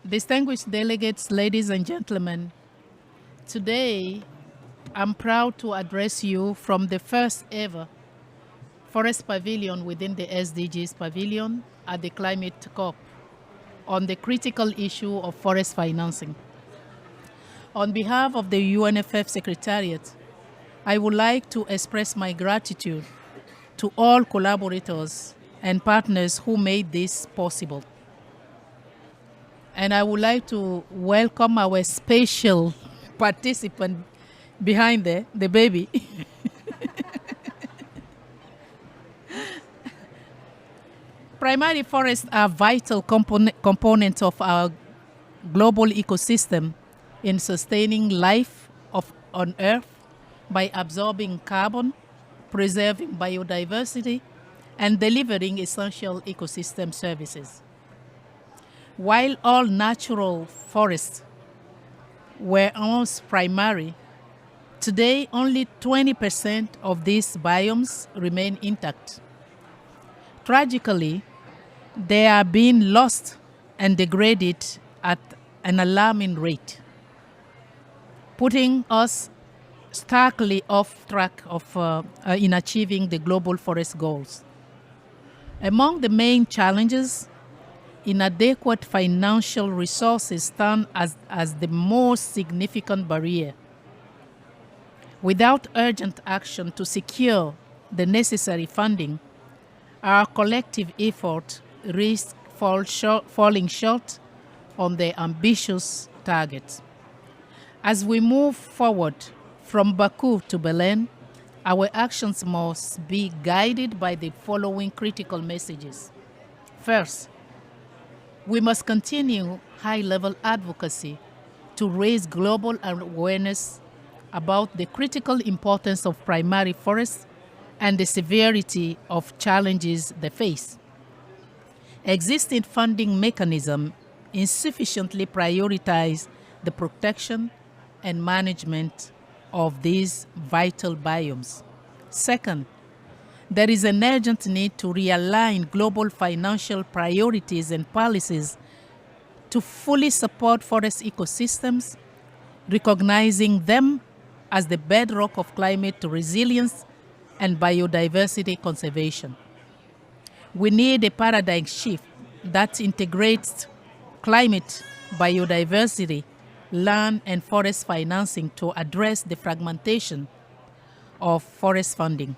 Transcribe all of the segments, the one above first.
Distinguished delegates, ladies and gentlemen, today I'm proud to address you from the first ever Forest Pavilion within the SDGs Pavilion at the Climate COP on the critical issue of forest financing. On behalf of the UNFF Secretariat, I would like to express my gratitude to all collaborators and partners who made this possible. And I would like to welcome our special participant behind there, the baby. Primary forests are vital components of our global ecosystem in sustaining life on Earth by absorbing carbon, preserving biodiversity, and delivering essential ecosystem services. While all natural forests were once primary, today only 20% of these biomes remain intact. Tragically, they are being lost and degraded at an alarming rate, putting us starkly off track in achieving the global forest goals. Among the main challenges, inadequate financial resources stand as the most significant barrier. Without urgent action to secure the necessary funding, our collective effort risks falling short on the ambitious targets. As we move forward from Baku to Berlin, our actions must be guided by the following critical messages. First, we must continue high-level advocacy to raise global awareness about the critical importance of primary forests and the severity of challenges they face. Existing funding mechanisms insufficiently prioritize the protection and management of these vital biomes. Second, there is an urgent need to realign global financial priorities and policies to fully support forest ecosystems, recognizing them as the bedrock of climate resilience and biodiversity conservation. We need a paradigm shift that integrates climate, biodiversity, land and forest financing to address the fragmentation of forest funding.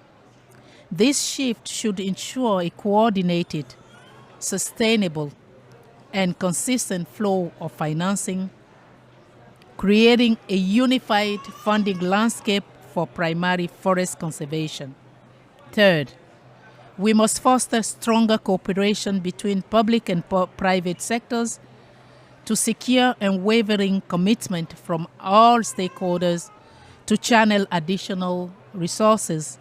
This shift should ensure a coordinated, sustainable, and consistent flow of financing, creating a unified funding landscape for primary forest conservation. Third, we must foster stronger cooperation between public and private sectors to secure unwavering commitment from all stakeholders to channel additional resources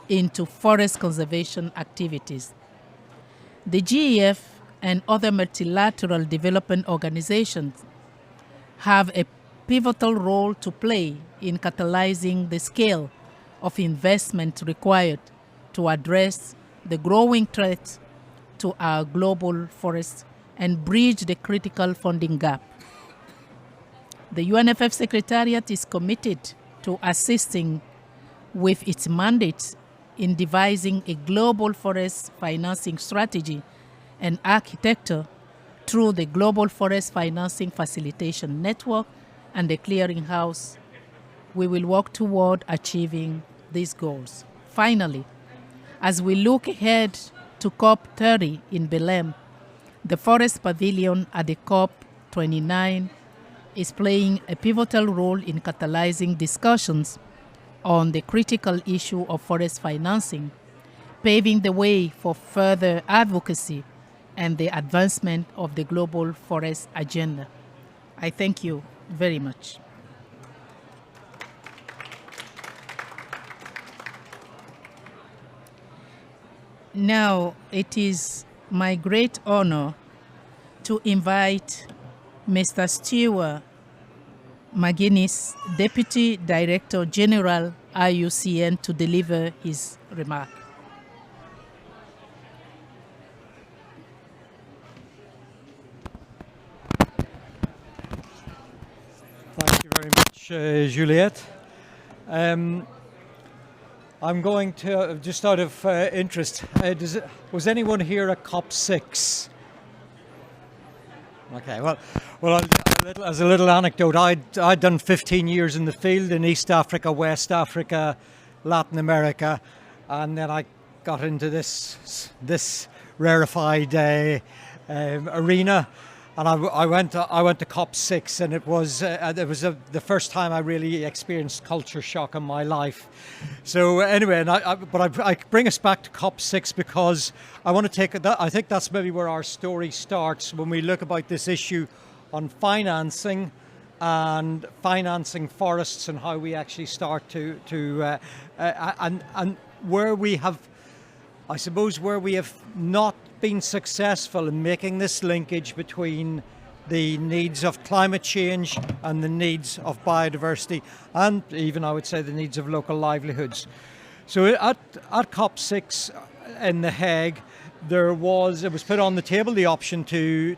into forest conservation activities. The GEF and other multilateral development organizations have a pivotal role to play in catalyzing the scale of investment required to address the growing threat to our global forests and bridge the critical funding gap. The UNFF Secretariat is committed to assisting with its mandates in devising a global forest financing strategy and architecture through the Global Forest Financing Facilitation Network and the Clearinghouse. We will work toward achieving these goals. Finally, as we look ahead to COP30 in Belém, the Forest Pavilion at the COP29 is playing a pivotal role in catalyzing discussions on the critical issue of forest financing, paving the way for further advocacy and the advancement of the global forest agenda. I thank you very much. Now, it is my great honor to invite Mr. Stewart McGuinness, Deputy Director General, IUCN, to deliver his remark. much, Juliette. I'm going to, just out of interest, was anyone here at COP6? Okay, well, as a little anecdote, I'd done 15 years in the field in East Africa, West Africa, Latin America, and then I got into this rarefied arena. And I went to COP6, and it was the first time I really experienced culture shock in my life. So anyway, I bring us back to COP6 because I want to take that. I think that's maybe where our story starts when we look about this issue on financing and financing forests and how we actually start to and where we have, I suppose, where we have not been successful in making this linkage between the needs of climate change and the needs of biodiversity, and even, I would say, the needs of local livelihoods. So at COP6 in The Hague, it was put on the table the option to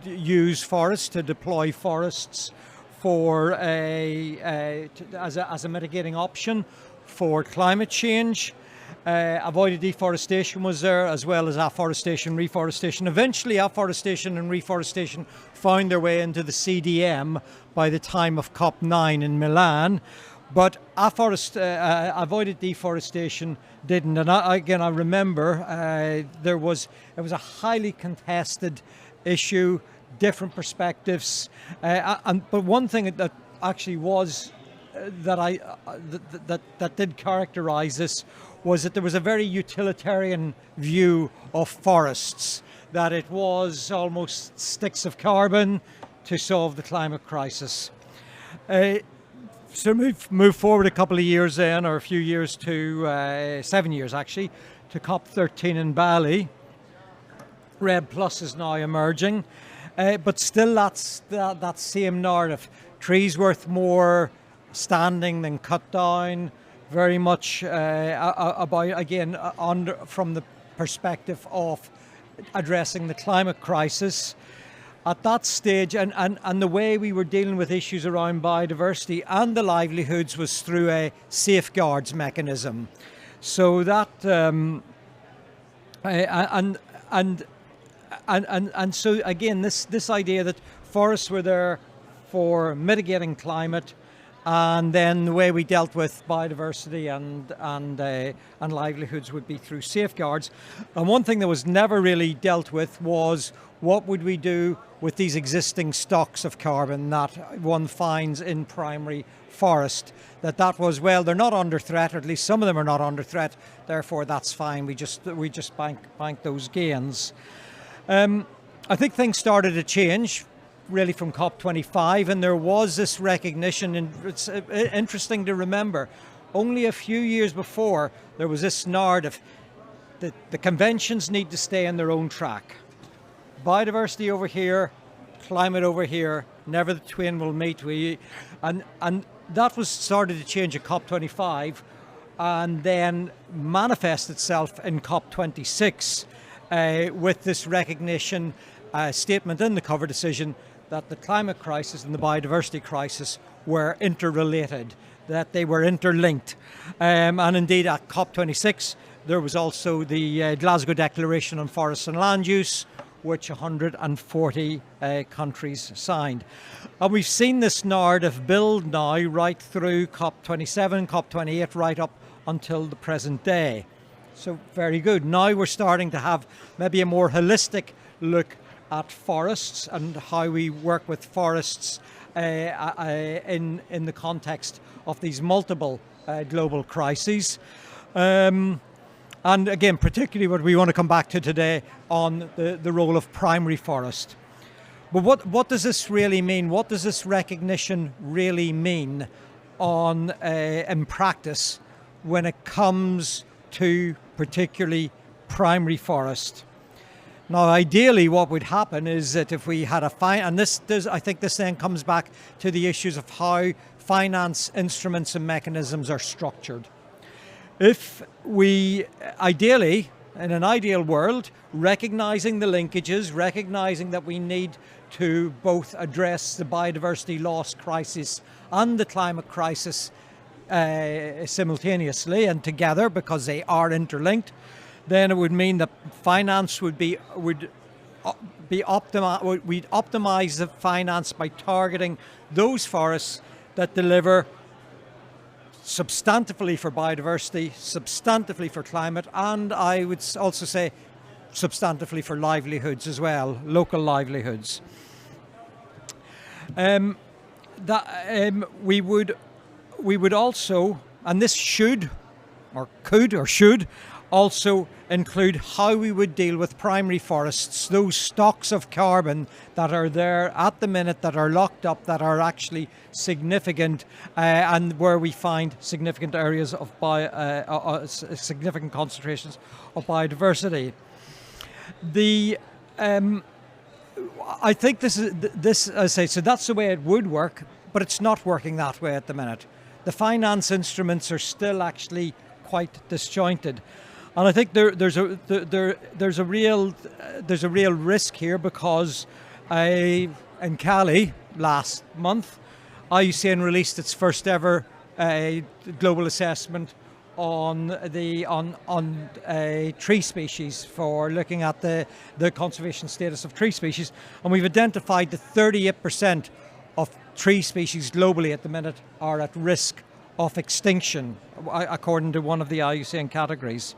use forests, to deploy forests for as a mitigating option for climate change. Avoided deforestation was there, as well as afforestation, reforestation. Eventually, afforestation and reforestation found their way into the CDM by the time of COP9 in Milan, but avoided deforestation didn't. And I remember it was a highly contested issue, different perspectives, but one thing that actually was that did characterize this was that there was a very utilitarian view of forests, that it was almost sticks of carbon to solve the climate crisis. So move forward a couple of years then, or a few years to 7 years actually, to COP13 in Bali. REDD+ is now emerging, but still that's that same narrative. Trees worth more standing than cut down. Very much about, again, from the perspective of addressing the climate crisis. At that stage, and the way we were dealing with issues around biodiversity and the livelihoods was through a safeguards mechanism. So that and so again, this idea that forests were there for mitigating climate. And then the way we dealt with biodiversity and livelihoods would be through safeguards. And one thing that was never really dealt with was what would we do with these existing stocks of carbon that one finds in primary forest. That was, well, they're not under threat, or at least some of them are not under threat. Therefore, that's fine. We just bank those gains. I think things started to change really from COP25, and there was this recognition, and it's interesting to remember, only a few years before there was this narrative that the conventions need to stay on their own track. Biodiversity over here, climate over here, never the twain will meet. And that was started to change at COP25 and then manifest itself in COP26 with this recognition statement in the cover decision that the climate crisis and the biodiversity crisis were interrelated, that they were interlinked. And indeed at COP26 there was also the Glasgow Declaration on Forests and Land Use, which 140 countries signed. And we've seen this narrative build now right through COP27, COP28, right up until the present day. So very good. Now we're starting to have maybe a more holistic look at forests and how we work with forests in the context of these multiple global crises. And again, particularly what we want to come back to today on the role of primary forest. But what does this really mean? What does this recognition really mean in practice when it comes to particularly primary forest? Now, ideally, what would happen is that if we had I think this then comes back to the issues of how finance instruments and mechanisms are structured. If we, ideally, in an ideal world, recognizing the linkages, recognizing that we need to both address the biodiversity loss crisis and the climate crisis simultaneously and together, because they are interlinked, then it would mean that finance would optimize the finance by targeting those forests that deliver substantively for biodiversity, substantively for climate, and I would also say substantively for livelihoods as well, local livelihoods. We would also, and this should, or could, or should also include how we would deal with primary forests, those stocks of carbon that are there at the minute, that are locked up, that are actually significant, and where we find significant areas of significant concentrations of biodiversity. I think this, as I say, so that's the way it would work, but it's not working that way at the minute. The finance instruments are still actually quite disjointed. And I think there's a real risk here, because in Cali last month, IUCN released its first ever global assessment on tree species, for looking at the conservation status of tree species, and we've identified that 38% of tree species globally at the minute are at risk of extinction, according to one of the IUCN categories.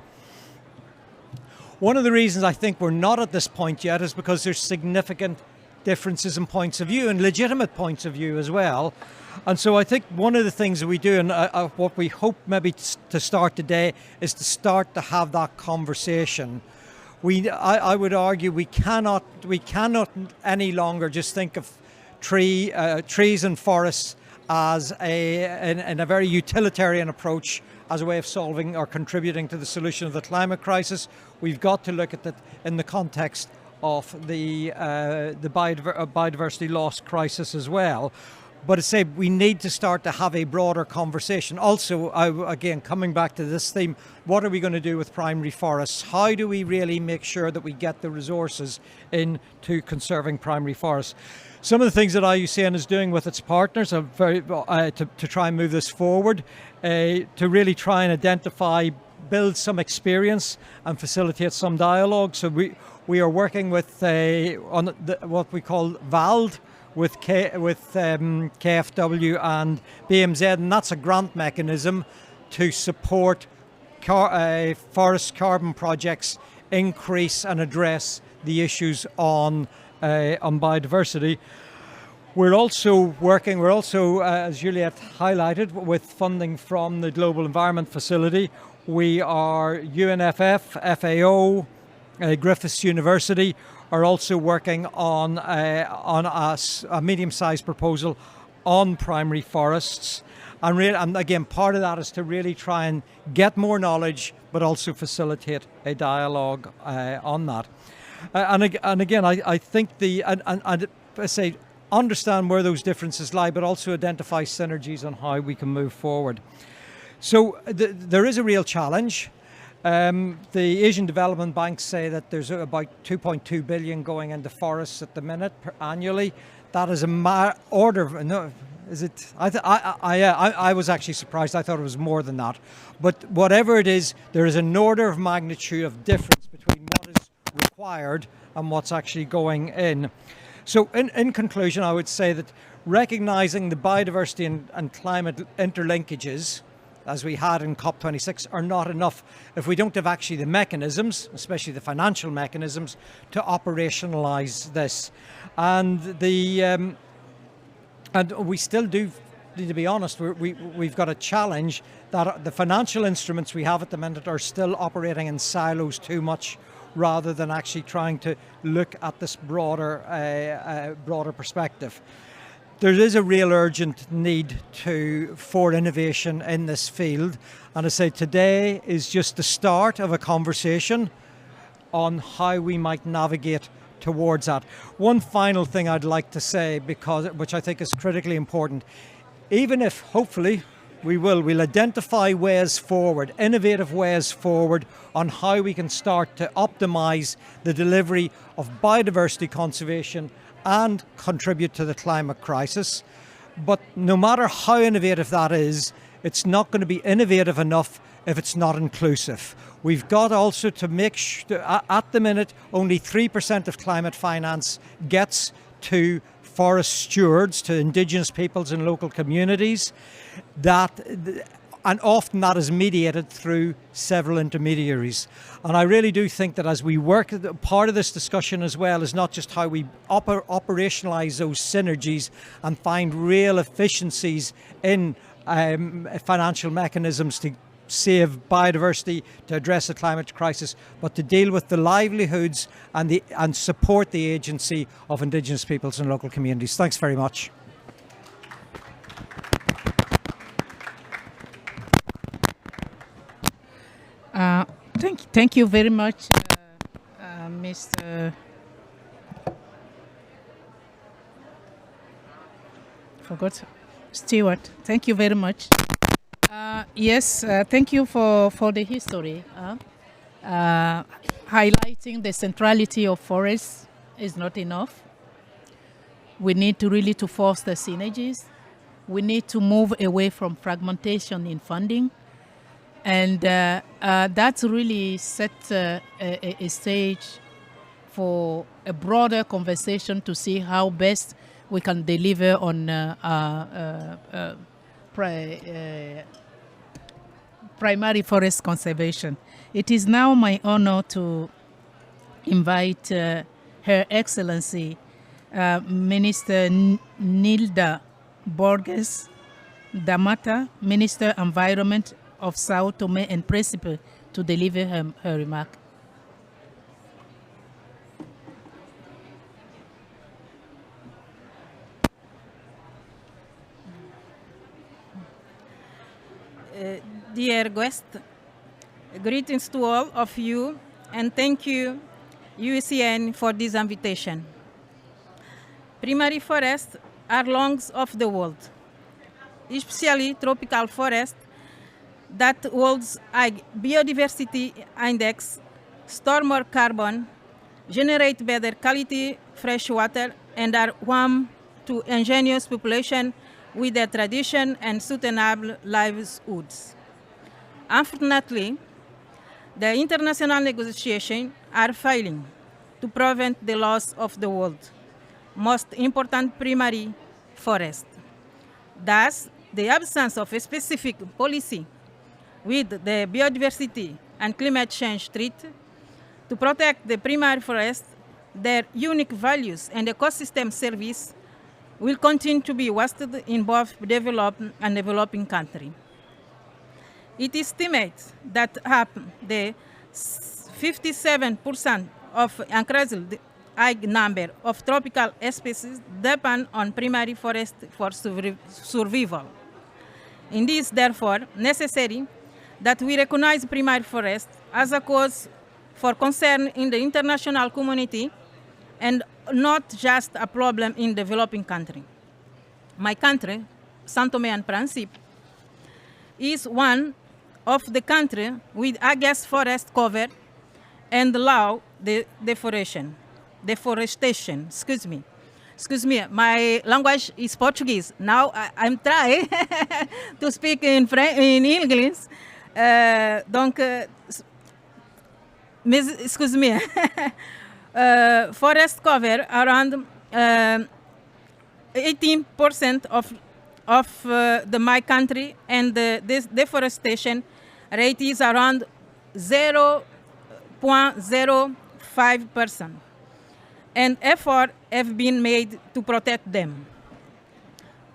One of the reasons I think we're not at this point yet is because there's significant differences in points of view, and legitimate points of view as well. And so I think one of the things that we do, and what we hope maybe to start today, is to start to have that conversation. I would argue we cannot any longer just think of trees and forests as in a very utilitarian approach, as a way of solving or contributing to the solution of the climate crisis. We've got to look at it in the context of the biodiversity loss crisis as well. But I say we need to start to have a broader conversation. Also, again, coming back to this theme, what are we going to do with primary forests? How do we really make sure that we get the resources into conserving primary forests? Some of the things that IUCN is doing with its partners are to try and move this forward, to really try and identify, build some experience and facilitate some dialogue. So we are working with on what we call VALD, with KFW and BMZ, and that's a grant mechanism to support forest carbon projects, increase and address the issues on biodiversity. We're also working, as Juliette highlighted, with funding from the Global Environment Facility. We are UNFF, FAO, Griffiths University are also working on a medium-sized proposal on primary forests. And again, part of that is to really try and get more knowledge, but also facilitate a dialogue on that. And again, I think I say understand where those differences lie, but also identify synergies on how we can move forward. So there is a real challenge. The Asian Development Bank say that there's about 2.2 billion going into forests at the minute annually. That is order of, no, is it? I was actually surprised. I thought it was more than that. But whatever it is, there is an order of magnitude of difference between what is required and what's actually going in. So in conclusion, I would say that recognizing the biodiversity and climate interlinkages, as we had in COP26, are not enough if we don't have actually the mechanisms, especially the financial mechanisms, to operationalize this. And we still do need to be honest. We've got a challenge that the financial instruments we have at the minute are still operating in silos too much, rather than actually trying to look at this broader perspective. There is a real urgent need for innovation in this field, and I say today is just the start of a conversation on how we might navigate towards that. One final thing I'd like to say, which I think is critically important, even if hopefully we'll identify ways forward, innovative ways forward on how we can start to optimize the delivery of biodiversity conservation and contribute to the climate crisis. But no matter how innovative that is, it's not going to be innovative enough if it's not inclusive. We've got also to make sure, at the minute, only 3% of climate finance gets to forest stewards, to indigenous peoples and local communities, and often that is mediated through several intermediaries. And I really do think that as we work, part of this discussion as well is not just how we operationalize those synergies and find real efficiencies in financial mechanisms to save biodiversity, to address the climate crisis, but to deal with the livelihoods and support the agency of indigenous peoples and local communities. Thanks very much. Thank you very much, Mr. Stewart. Thank you very much. Yes, thank you for the history. Highlighting the centrality of forests is not enough. We need to really to foster synergies. We need to move away from fragmentation in funding. And that's really set a stage for a broader conversation to see how best we can deliver on primary forest conservation. It is now my honor to invite Her Excellency Minister Nilda Borges Damata, Minister Environment of Sao Tome and Principe, to deliver her remark. Dear guest, greetings to all of you, and thank you, UCN, for this invitation. Primary forests are lungs of the world, especially tropical forests that holds a biodiversity index, store more carbon, generate better quality fresh water, and are home to indigenous population with their tradition and sustainable livelihoods. Unfortunately, the international negotiations are failing to prevent the loss of the world's most important primary forest. Thus, the absence of a specific policy with the biodiversity and climate change treaty to protect the primary forest, their unique values and ecosystem service will continue to be wasted in both developed and developing countries. It is estimated that up the 57% of increased high number of tropical species depend on primary forest for survival. It is therefore necessary that we recognize primary forest as a cause for concern in the international community and not just a problem in developing country. My country, Sao Tome and Principe, is one of the countries with highest forest cover and allow the deforestation. Excuse me, my language is Portuguese. Now I'm trying to speak in English. Donc, excuse me. Forest cover around 18% of my country, and this deforestation rate is around 0.05%. And efforts have been made to protect them.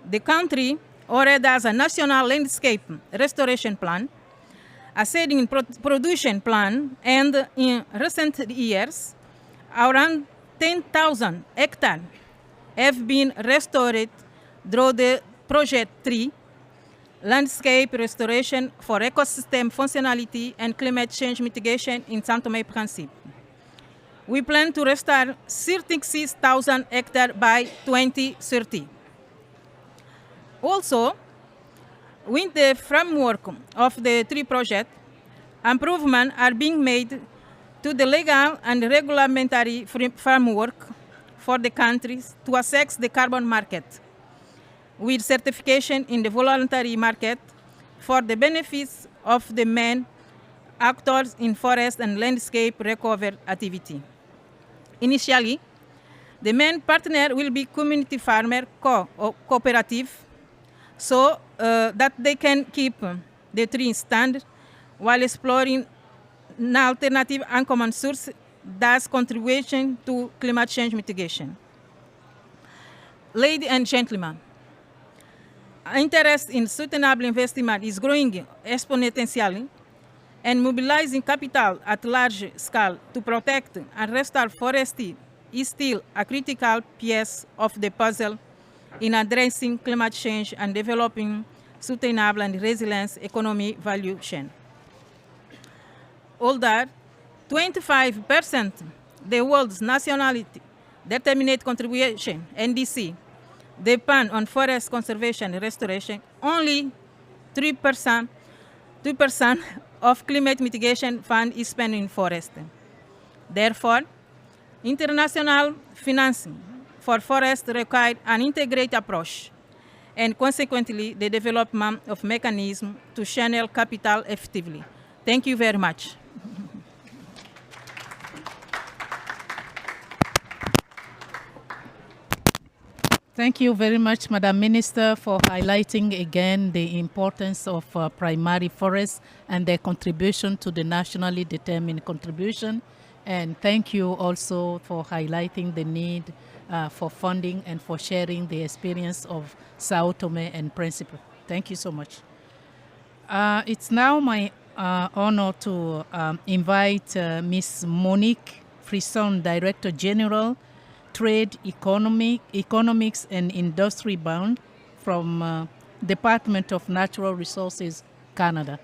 The country already has a national landscape restoration plan, a setting production plan, and in recent years, around 10,000 hectares have been restored through the Project 3, Landscape Restoration for Ecosystem Functionality and Climate Change Mitigation in Sao Tome and Principe. We plan to restore 36,000 hectares by 2030. Also, with the framework of the 3 projects, improvements are being made to the legal and regulatory framework for the countries to access the carbon market with certification in the voluntary market for the benefits of the main actors in forest and landscape recovery activity. Initially, the main partner will be community farmer cooperative, so that they can keep the tree stand while exploring an alternative uncommon source that's contribution to climate change mitigation. Ladies and gentlemen, interest in sustainable investment is growing exponentially, and mobilizing capital at large scale to protect and restore forestry is still a critical piece of the puzzle in addressing climate change and developing sustainable and resilient economy value chain. Although 25% the world's nationality determinate contribution, NDC, depend on forest conservation and restoration, only 2% of climate mitigation fund is spent in forest. Therefore, international financing for forest requires an integrated approach, and consequently, the development of mechanisms to channel capital effectively. Thank you very much. Thank you very much, Madam Minister, for highlighting again the importance of primary forests and their contribution to the nationally determined contribution. And thank you also for highlighting the need for funding and for sharing the experience of Sao Tome and Principe. Thank you so much. It's now my honor to invite Ms. Monique Frisson, Director General, Trade, Economics and Industry Bound from Department of Natural Resources, Canada.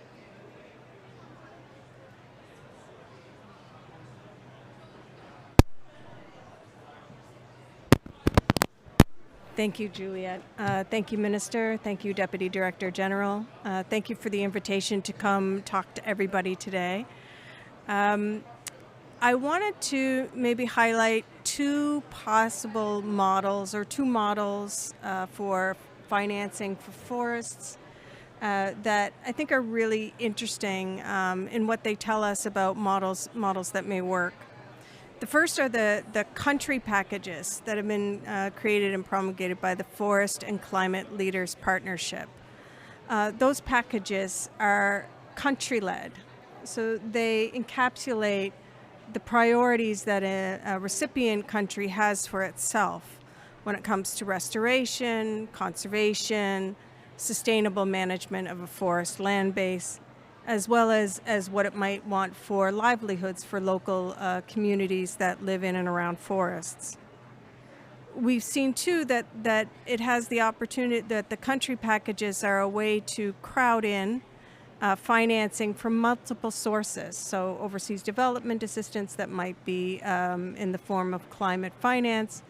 Thank you, Juliet. Thank you, Minister. Thank you, Deputy Director General. Thank you for the invitation to come talk to everybody today. I wanted to maybe highlight two possible models or two models for financing for forests that I think are really interesting in what they tell us about models that may work. The first are the country packages that have been created and promulgated by the Forest and Climate Leaders Partnership. Those packages are country-led, so they encapsulate the priorities that a recipient country has for itself when it comes to restoration, conservation, sustainable management of a forest land base, as well as what it might want for livelihoods for local communities that live in and around forests. We've seen too that it has the opportunity that the country packages are a way to crowd in financing from multiple sources, so overseas development assistance that might be in the form of climate finance,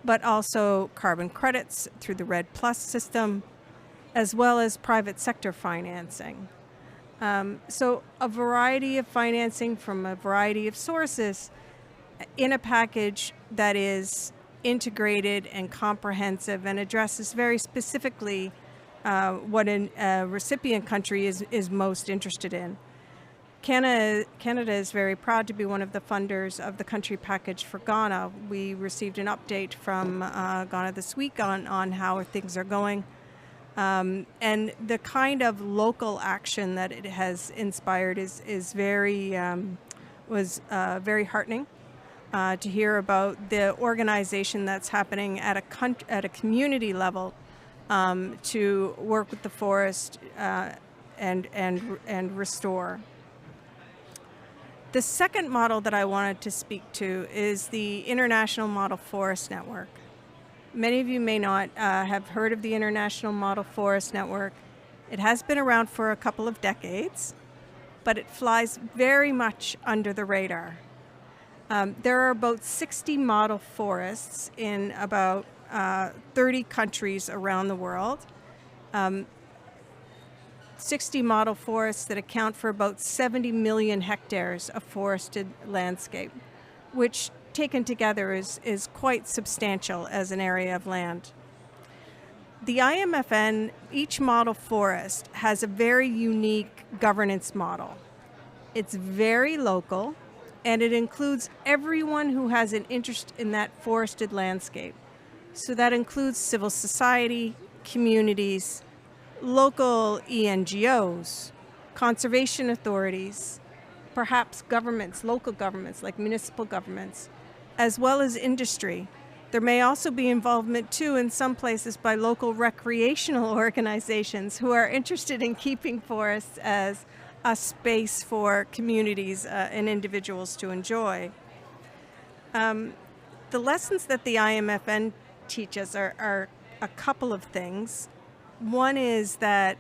but also carbon credits through the REDD+ system, as well as private sector financing. So a variety of financing from a variety of sources in a package that is integrated and comprehensive and addresses very specifically what a recipient country is most interested in. Canada is very proud to be one of the funders of the country package for Ghana. We received an update from Ghana this week on how things are going. And the kind of local action that it has inspired is very very heartening to hear about the organization that's happening at a community level to work with the forest and restore. The second model that I wanted to speak to is the International Model Forest Network. Many of you may not have heard of the International Model Forest Network. It has been around for a couple of decades, but it flies very much under the radar. There are about 60 model forests in about 30 countries around the world. 60 model forests that account for about 70 million hectares of forested landscape, which taken together is quite substantial as an area of land. The IMFN, each model forest, has a very unique governance model. It's very local, and it includes everyone who has an interest in that forested landscape. So that includes civil society, communities, local ENGOs, conservation authorities, perhaps governments, local governments like municipal governments, as well as industry. There may also be involvement too in some places by local recreational organizations who are interested in keeping forests as a space for communities and individuals to enjoy. The lessons that the IMFN teaches are a couple of things. One is that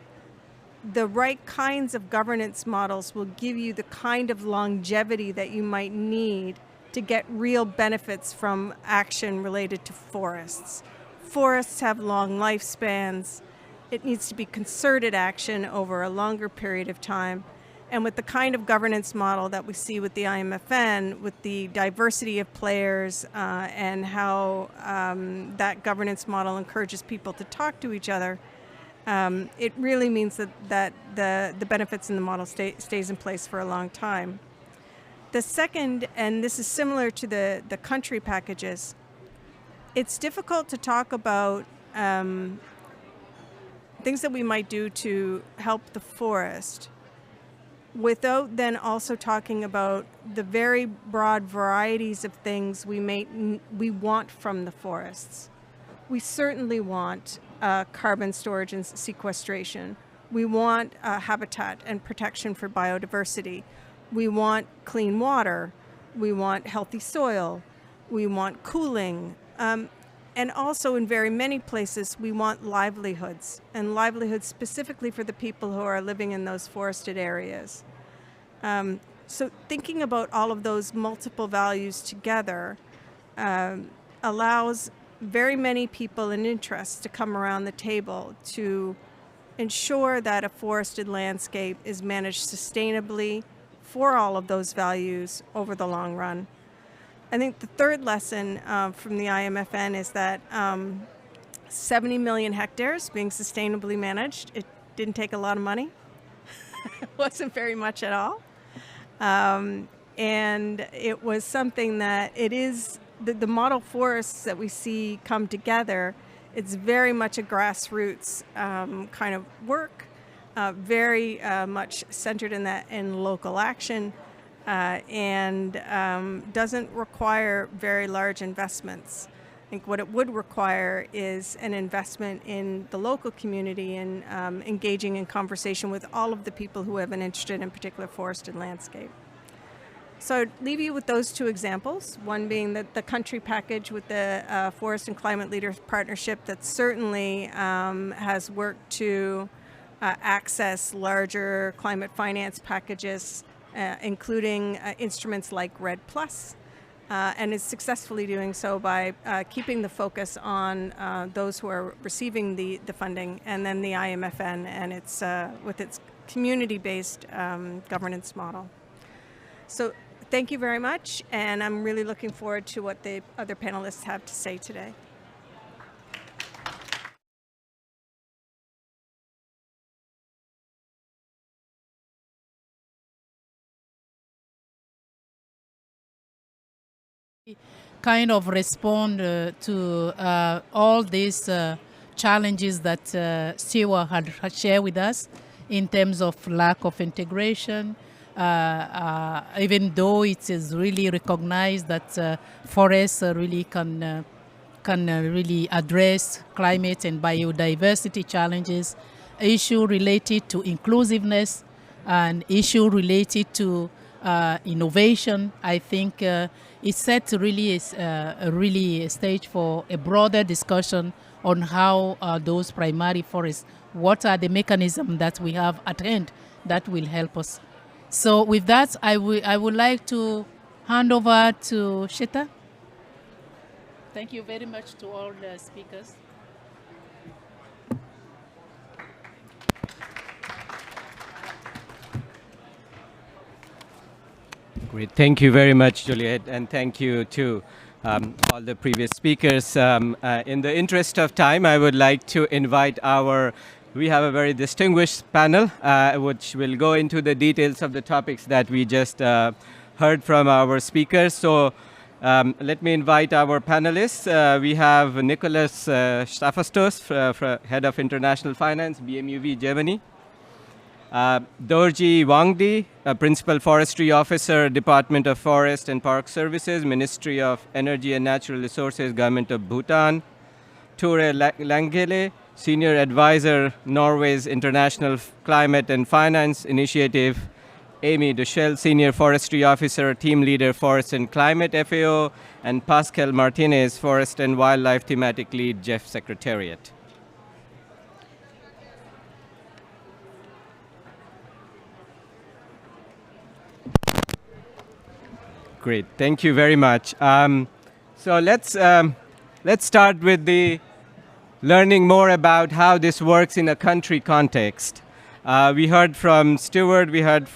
the right kinds of governance models will give you the kind of longevity that you might need to get real benefits from action related to forests. Forests have long lifespans. It needs to be concerted action over a longer period of time. And with the kind of governance model that we see with the IMFN, with the diversity of players and how that governance model encourages people to talk to each other, it really means that the benefits in the model stays in place for a long time. The second, and this is similar to the country packages, it's difficult to talk about things that we might do to help the forest without then also talking about the very broad varieties of things we want from the forests. We certainly want carbon storage and sequestration. We want habitat and protection for biodiversity. We want clean water. We want healthy soil. We want cooling. And also in very many places, we want livelihoods, and livelihoods specifically for the people who are living in those forested areas. So thinking about all of those multiple values together allows very many people and interests to come around the table to ensure that a forested landscape is managed sustainably for all of those values over the long run. I think the third lesson from the IMFN is that 70 million hectares being sustainably managed, it didn't take a lot of money. It wasn't very much at all. And it was something that it is, the model forests that we see come together, it's very much a grassroots kind of work, very much centered in local action. And doesn't require very large investments. I think what it would require is an investment in the local community and engaging in conversation with all of the people who have an interest in particular forested landscape. So I'd leave you with those two examples, one being the country package with the Forest and Climate Leaders Partnership that certainly has worked to access larger climate finance packages, including instruments like RED+, and is successfully doing so by keeping the focus on those who are receiving the funding, and then the IMFN and its with its community-based governance model. So thank you very much, and I'm really looking forward to what the other panelists have to say today. Kind of respond to all these challenges that Stewart had shared with us in terms of lack of integration, even though it is really recognized that forests really can really address climate and biodiversity challenges, issue related to inclusiveness, and issue related to innovation. I think it sets really a stage for a broader discussion on how those primary forests, what are the mechanisms that we have at hand that will help us. So with that, I would like to hand over to Sheta. Thank you very much to all the speakers. Great. Thank you very much, Juliet, and thank you to all the previous speakers. In the interest of time, I would like to invite we have a very distinguished panel, which will go into the details of the topics that we just heard from our speakers. So let me invite our panelists. We have Nicholas Staphostos, Head of International Finance, BMUV, Germany. Dorji Wangdi, Principal Forestry Officer, Department of Forest and Park Services, Ministry of Energy and Natural Resources, Government of Bhutan. Ture Langele, Senior Advisor, Norway's International Climate and Finance Initiative. Amy Duchel, Senior Forestry Officer, Team Leader, Forest and Climate, FAO. And Pascal Martinez, Forest and Wildlife Thematic Lead, Jeff Secretariat. Great, thank you very much. So let's start with the learning more about how this works in a country context. We heard from Stuart, we heard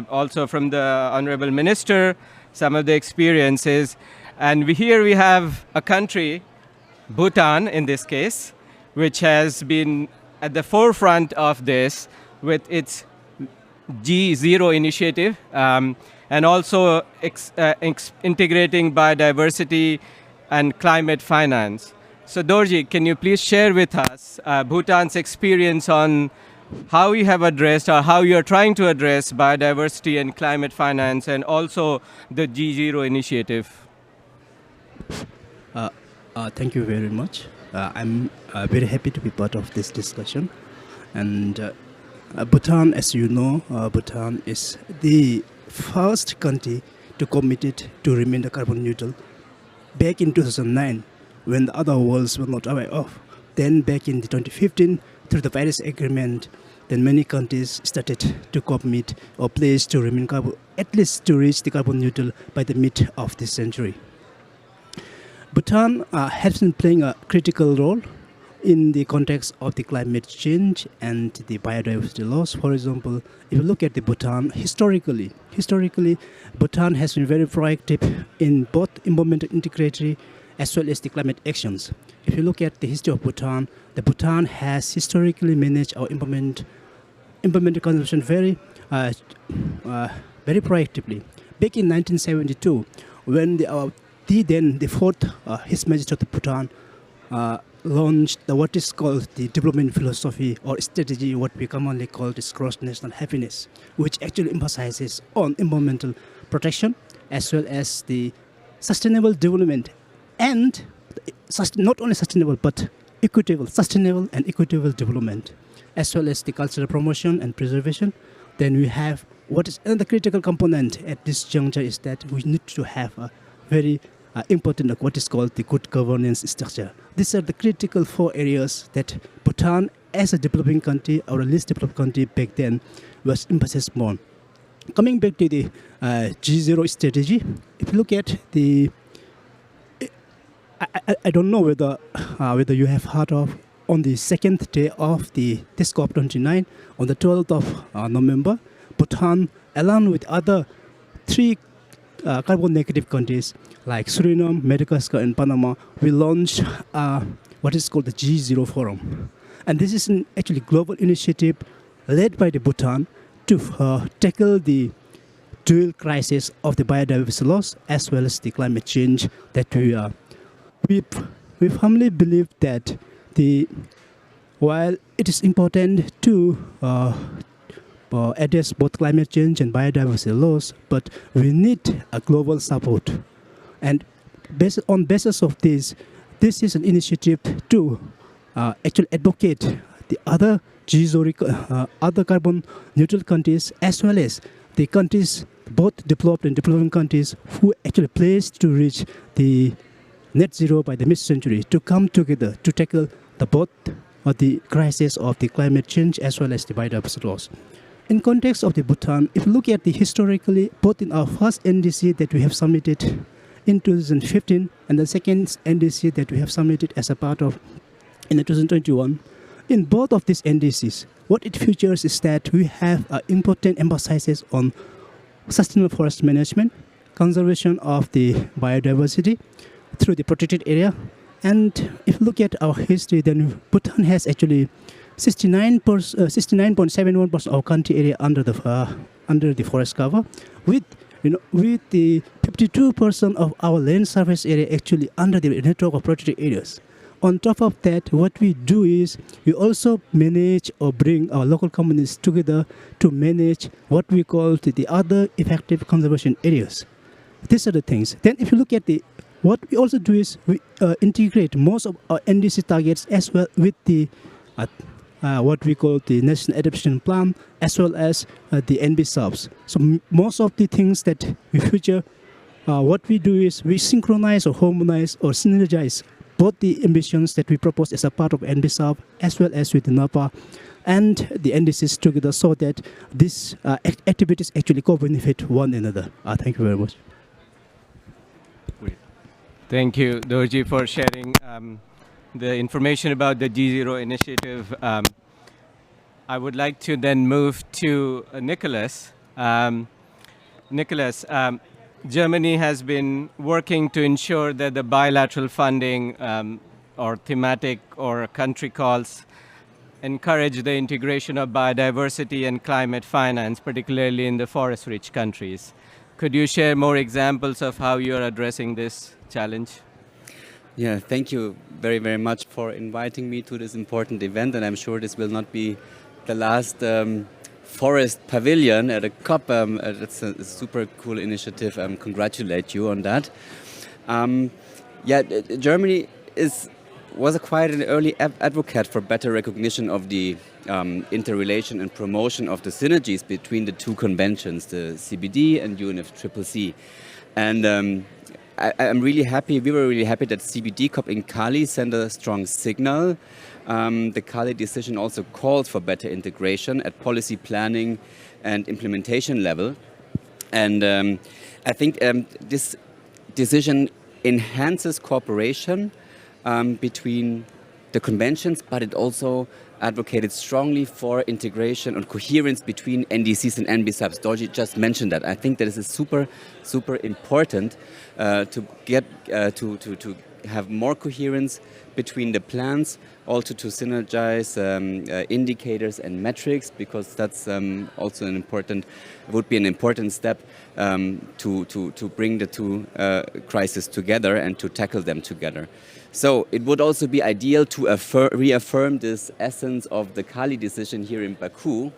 also from the Honorable Minister, some of the experiences. And here we have a country, Bhutan in this case, which has been at the forefront of this with its G0 initiative. And also integrating biodiversity and climate finance. So Dorji, can you please share with us Bhutan's experience on how you have addressed or how you are trying to address biodiversity and climate finance and also the G0 initiative? Thank you very much. I'm very happy to be part of this discussion. And Bhutan, as you know, Bhutan is the first country to commit to remain the carbon neutral back in 2009 when the other worlds were not aware of. Then back in 2015 through the Paris Agreement, then many countries started to commit or pledge to remain carbon, at least to reach the carbon neutral by the mid of this century. Bhutan has been playing a critical role in the context of the climate change and the biodiversity loss. For example, if you look at the Bhutan historically, Bhutan has been very proactive in both environmental integrity as well as the climate actions. If you look at the history of Bhutan, the Bhutan has historically managed our environmental conservation very proactively. Back in 1972, when the fourth His Majesty of the Bhutan launched what is called the development philosophy or strategy, what we commonly call this cross-national happiness, which actually emphasizes on environmental protection as well as the sustainable development and not only sustainable but sustainable and equitable development, as well as the cultural promotion and preservation. Then we have what is another critical component at this juncture is that we need to have a very important what is called the good governance structure. These are the critical 4 areas that Bhutan, as a developing country or a least developed country back then, was emphasized more. Coming back to the G0 strategy, if you look at the, I don't know whether you have heard of, on the second day of this COP29, on the 12th of November, Bhutan, along with other 3 carbon negative countries like Suriname, Madagascar, and Panama, we launched what is called the G0 Forum. And this is an actually global initiative led by the Bhutan to tackle the dual crisis of the biodiversity loss as well as the climate change that we firmly believe that while it is important to address both climate change and biodiversity loss, but we need a global support. And on basis of this is an initiative to actually advocate the other G0, other carbon neutral countries, as well as the countries, both developed and developing countries, who actually pledged to reach the net zero by the mid-century, to come together to tackle the crisis of the climate change as well as the biodiversity loss. In context of the Bhutan, if you look at the historically, both in our first NDC that we have submitted in 2015 and the second NDC that we have submitted as a part of in 2021, in both of these NDCs, what it features is that we have important emphasis on sustainable forest management, conservation of the biodiversity through the protected area. And if you look at our history, then Bhutan has actually 69.71% of country area under the forest cover, with the 52% of our land surface area actually under the network of protected areas. On top of that, what we do is we also manage or bring our local communities together to manage what we call the other effective conservation areas. These are the things. Then if you look at what we also do is we integrate most of our NDC targets as well with the what we call the National Adaptation Plan, as well as the NBSOPs. So most of the things that we feature, what we do is we synchronize or harmonize or synergize both the ambitions that we propose as a part of NBSOP, as well as with the NAPA and the NDCs together, so that these activities actually co-benefit one another. Thank you very much. Thank you, Dorji, for sharing the information about the G0 initiative. I would like to then move to Nicholas. Nicholas, Germany has been working to ensure that the bilateral funding or thematic or country calls encourage the integration of biodiversity and climate finance, particularly in the forest-rich countries. Could you share more examples of how you are addressing this challenge? Yeah, thank you very, very much for inviting me to this important event, and I'm sure this will not be the last forest pavilion at a COP. It's a super cool initiative. I congratulate you on that. Germany was quite an early advocate for better recognition of the interrelation and promotion of the synergies between the two conventions, the CBD and UNFCCC. And I'm really happy, we were really happy that CBD COP in Cali sent a strong signal. The Cali decision also calls for better integration at policy planning and implementation level. And I think this decision enhances cooperation between the conventions, but it also advocated strongly for integration and coherence between NDCs and NBSOPs. Dorji just mentioned that. I think that is super, super important to get to have more coherence between the plans, also to synergize indicators and metrics, because that's also would be an important step to bring the two crises together and to tackle them together. So it would also be ideal to reaffirm this essence of the Cali decision here in Baku.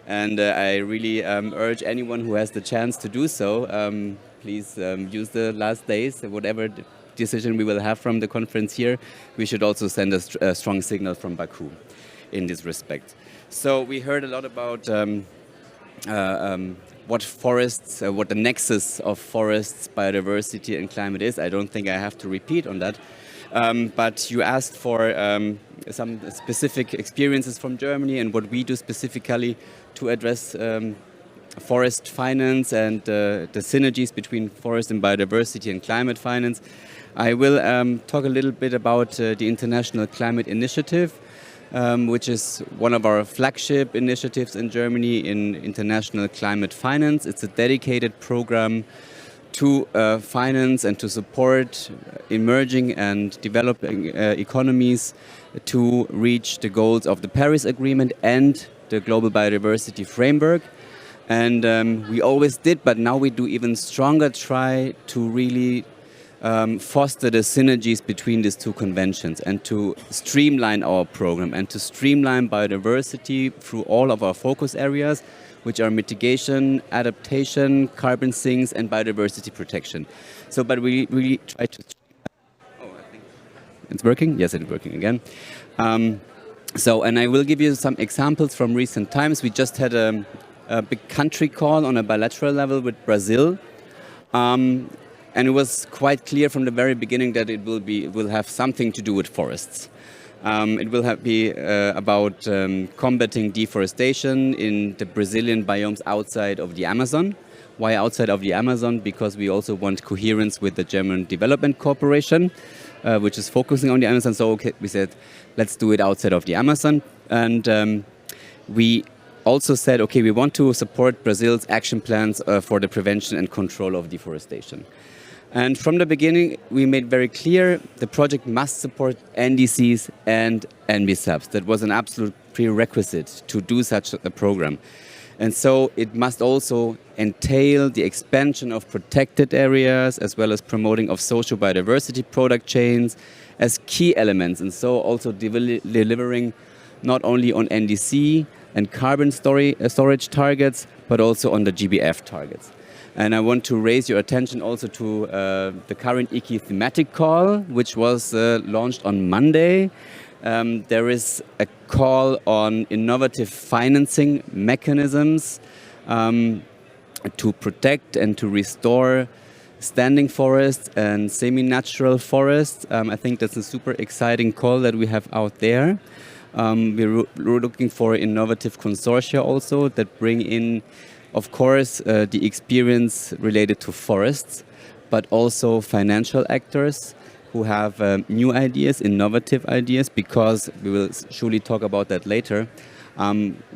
And I really urge anyone who has the chance to do so, please use the last days, whatever decision we will have from the conference here, we should also send a strong signal from Baku in this respect. So we heard a lot about what forests, what the nexus of forests, biodiversity and climate is. I don't think I have to repeat on that. But you asked for some specific experiences from Germany and what we do specifically to address forest finance and the synergies between forest and biodiversity and climate finance. I will talk a little bit about the International Climate Initiative, which is one of our flagship initiatives in Germany in international climate finance. It's a dedicated program to finance and to support emerging and developing economies to reach the goals of the Paris Agreement and the Global Biodiversity Framework. And we always did, but now we do even stronger, try to really foster the synergies between these two conventions and to streamline our program and to streamline biodiversity through all of our focus areas, which are mitigation, adaptation, carbon sinks, and biodiversity protection. So, but we really try to... Oh, I think it's working? Yes, it's working again. And I will give you some examples from recent times. We just had a big country call on a bilateral level with Brazil. And it was quite clear from the very beginning that it will have something to do with forests. It will be about combating deforestation in the Brazilian biomes outside of the Amazon. Why outside of the Amazon? Because we also want coherence with the German Development Corporation, which is focusing on the Amazon. So we said, let's do it outside of the Amazon. And we also said, okay, we want to support Brazil's action plans for the prevention and control of deforestation. And from the beginning, we made very clear the project must support NDCs and NBSAPs. That was an absolute prerequisite to do such a program. And so it must also entail the expansion of protected areas as well as promoting of social biodiversity product chains as key elements. And so also delivering not only on NDC and carbon storage targets, but also on the GBF targets. And I want to raise your attention also to the current ICI thematic call, which was launched on Monday. There is a call on innovative financing mechanisms to protect and to restore standing forests and semi-natural forests. I think that's a super exciting call that we have out there. We're looking for innovative consortia also that bring in, of course, the experience related to forests, but also financial actors who have new ideas, innovative ideas, because we will surely talk about that later.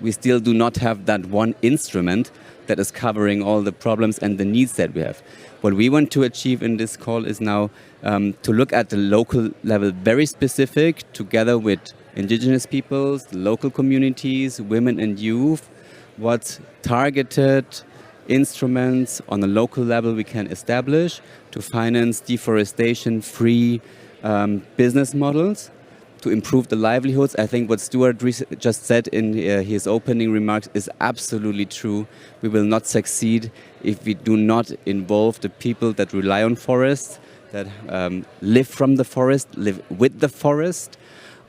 We still do not have that one instrument that is covering all the problems and the needs that we have. What we want to achieve in this call is now to look at the local level, very specific, together with indigenous peoples, local communities, women and youth, what targeted instruments on a local level we can establish to finance deforestation-free business models, to improve the livelihoods. I think what Stuart just said in his opening remarks is absolutely true. We will not succeed if we do not involve the people that rely on forests, that live from the forest, live with the forest.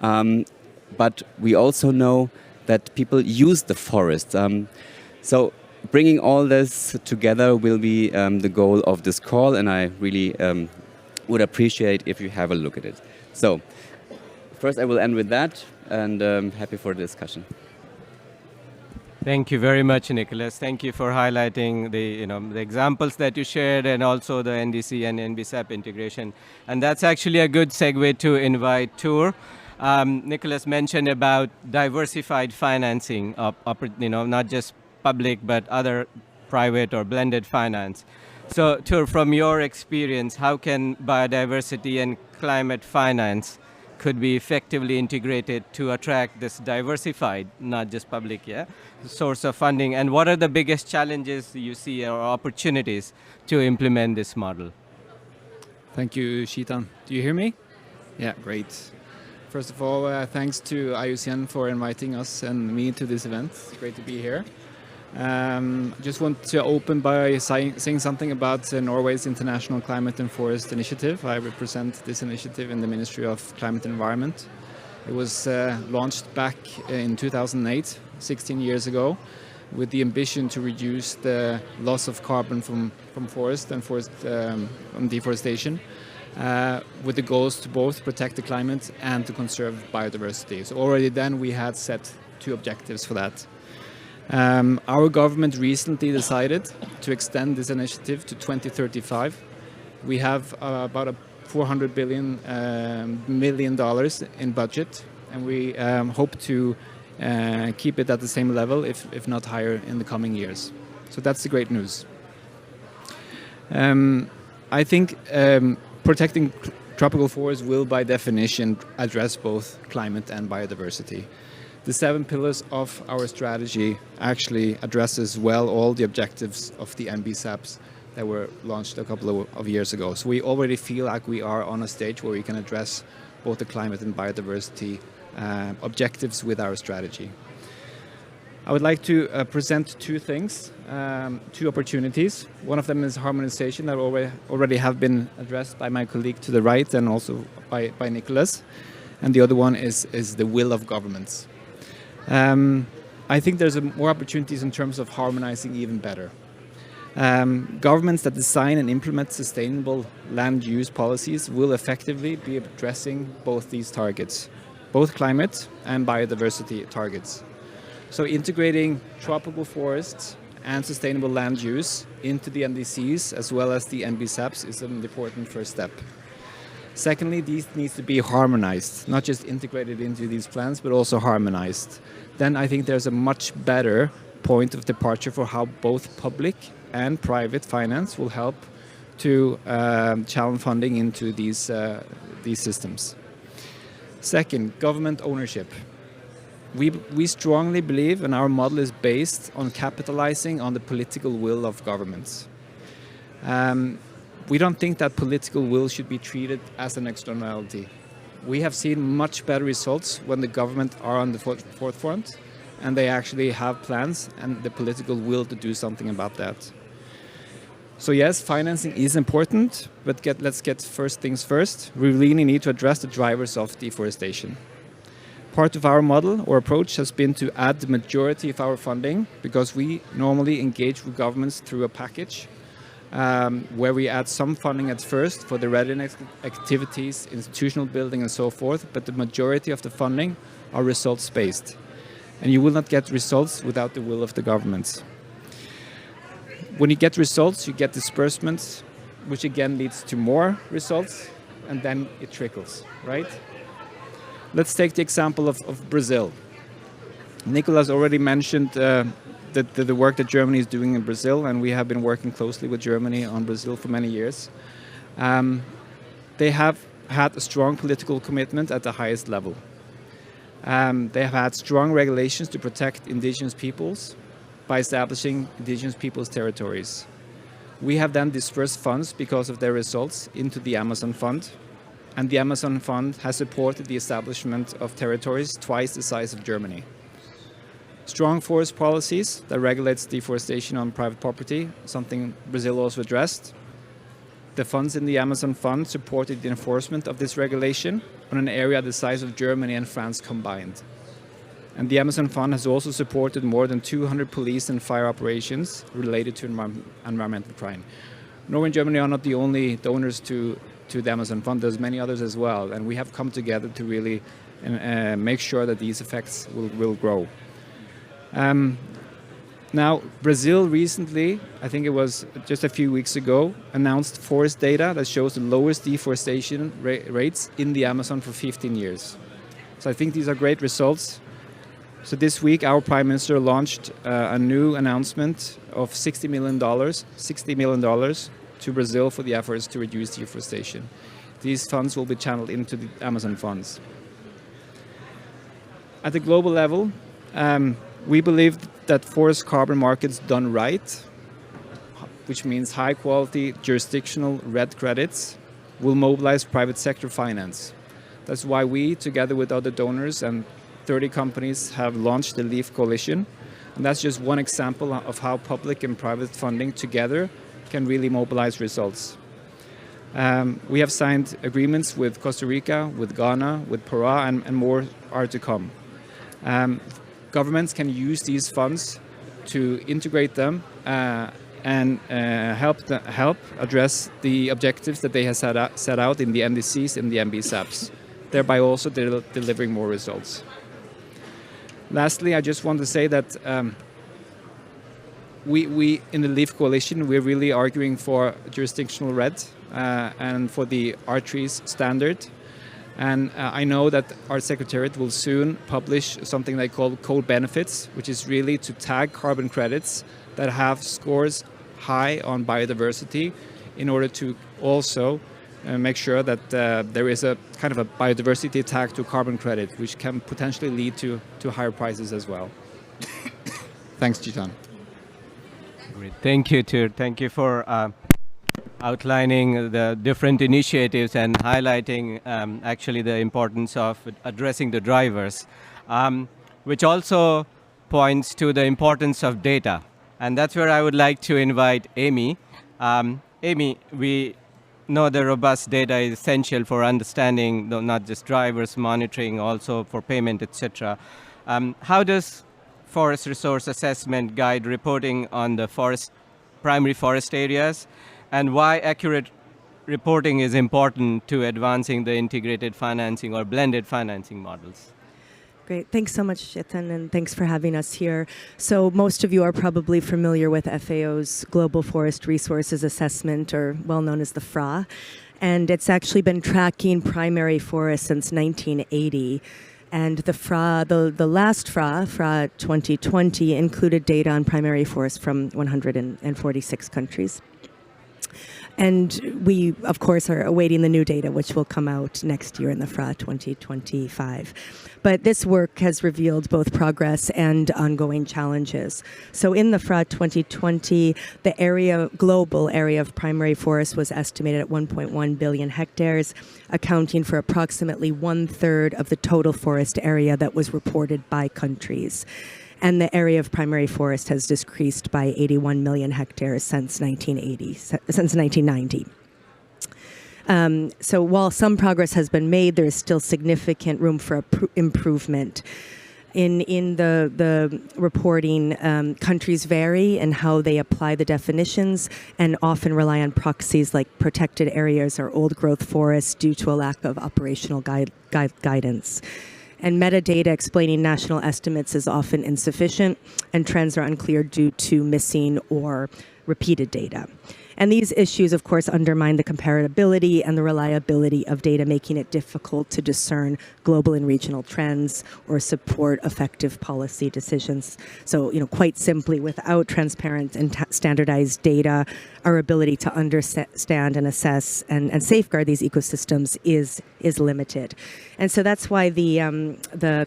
But we also know that people use the forests. So bringing all this together will be the goal of this call, and I really would appreciate if you have a look at it. So first I will end with that, and happy for the discussion. Thank you very much, Nicholas. Thank you for highlighting the examples that you shared, and also the NDC and NBSAP integration. And that's actually a good segue to invite Tur. Nicholas mentioned about diversified financing, not just public but other private or blended finance. So, Tur, from your experience, how can biodiversity and climate finance could be effectively integrated to attract this diversified, not just public, source of funding? And what are the biggest challenges you see or opportunities to implement this model? Thank you, Shitan. Do you hear me? Yeah, great. First of all, thanks to IUCN for inviting us and me to this event. It's great to be here. Just want to open by saying something about Norway's International Climate and Forest Initiative. I represent this initiative in the Ministry of Climate and Environment. It was launched back in 2008, 16 years ago, with the ambition to reduce the loss of carbon from forest and forest deforestation, with the goals to both protect the climate and to conserve biodiversity. So already then we had set 2 objectives for that. Our government recently decided to extend this initiative to 2035. We have about $400 million in budget, and we hope to keep it at the same level, if not higher, in the coming years. So that's the great news. I think protecting tropical forests will, by definition, address both climate and biodiversity. The 7 pillars of our strategy actually addresses well all the objectives of the NBSAPs that were launched a couple of years ago. So we already feel like we are on a stage where we can address both the climate and biodiversity objectives with our strategy. I would like to present 2 things, 2 opportunities. One of them is harmonization that already have been addressed by my colleague to the right and also by Nicholas. And the other one is the will of governments. I think there's more opportunities in terms of harmonizing even better. Governments that design and implement sustainable land use policies will effectively be addressing both these targets, both climate and biodiversity targets. So integrating tropical forests and sustainable land use into the NDCs as well as the NBSAPs is an important first step. Secondly, these needs to be harmonized, not just integrated into these plans, but also harmonized. Then I think there's a much better point of departure for how both public and private finance will help to channel funding into these systems. Second, government ownership. We strongly believe, and our model is based on capitalizing on the political will of governments. We don't think that political will should be treated as an externality. We have seen much better results when the government are on the forefront and they actually have plans and the political will to do something about that. So yes, financing is important, but let's get first things first. We really need to address the drivers of deforestation. Part of our model or approach has been to add the majority of our funding, because we normally engage with governments through a package where we add some funding at first for the readiness activities, institutional building and so forth, but the majority of the funding are results-based. And you will not get results without the will of the governments. When you get results, you get disbursements, which again leads to more results, and then it trickles, right? Let's take the example of Brazil. Nicolas already mentioned the work that Germany is doing in Brazil, and we have been working closely with Germany on Brazil for many years. They have had a strong political commitment at the highest level. They have had strong regulations to protect indigenous peoples by establishing indigenous peoples' territories. We have then dispersed funds because of their results into the Amazon Fund, and the Amazon Fund has supported the establishment of territories twice the size of Germany. Strong forest policies that regulates deforestation on private property, something Brazil also addressed. The funds in the Amazon Fund supported the enforcement of this regulation on an area the size of Germany and France combined. And the Amazon Fund has also supported more than 200 police and fire operations related to environmental crime. Norway and Germany are not the only donors to the Amazon Fund. There's many others as well, and we have come together to really make sure that these effects will grow. Now, Brazil recently, I think it was just a few weeks ago, announced forest data that shows the lowest deforestation rates in the Amazon for 15 years. So I think these are great results. So this week, our Prime Minister launched a new announcement of $60 million to Brazil for the efforts to reduce deforestation. These funds will be channeled into the Amazon funds. At the global level, we believe that forest carbon markets done right, which means high quality jurisdictional red credits, will mobilize private sector finance. That's why we, together with other donors and 30 companies, have launched the LEAF Coalition. And that's just one example of how public and private funding together can really mobilize results. We have signed agreements with Costa Rica, with Ghana, with Peru, and more are to come. Governments can use these funds to integrate them and help address the objectives that they have set out in the NDCs and the MBSAPs, thereby also delivering more results. Lastly, I just want to say that we in the LEAF Coalition, we're really arguing for jurisdictional red and for the R3 standard. And I know that our Secretariat will soon publish something they call code benefits, which is really to tag carbon credits that have scores high on biodiversity in order to also make sure that there is a kind of a biodiversity tag to carbon credit, which can potentially lead to higher prices as well. Thanks, Jitan. Great. Thank you, Tyr. Thank you for outlining the different initiatives and highlighting actually the importance of addressing the drivers, which also points to the importance of data. And that's where I would like to invite Amy. Amy, we know the robust data is essential for understanding not just drivers, monitoring, also for payment, etc. How does forest resource assessment guide reporting on the primary forest areas, and why accurate reporting is important to advancing the integrated financing or blended financing models? Great. Thanks so much, Chetan, and thanks for having us here. So most of you are probably familiar with FAO's Global Forest Resources Assessment, or well known as the FRA. And it's actually been tracking primary forests since 1980. And the last FRA 2020, included data on primary forests from 146 countries. And we, of course, are awaiting the new data, which will come out next year in the FRA 2025. But this work has revealed both progress and ongoing challenges. So in the FRA 2020, the global area of primary forest was estimated at 1.1 billion hectares, accounting for approximately 1/3 of the total forest area that was reported by countries. And the area of primary forest has decreased by 81 million hectares since 1990. So while some progress has been made, there is still significant room for improvement. In the reporting, countries vary in how they apply the definitions and often rely on proxies like protected areas or old growth forests due to a lack of operational guidance. And metadata explaining national estimates is often insufficient, and trends are unclear due to missing or repeated data. And these issues, of course, undermine the comparability and the reliability of data, making it difficult to discern global and regional trends or support effective policy decisions. So, quite simply, without transparent and standardized data, our ability to understand and assess and safeguard these ecosystems is limited. And so that's why the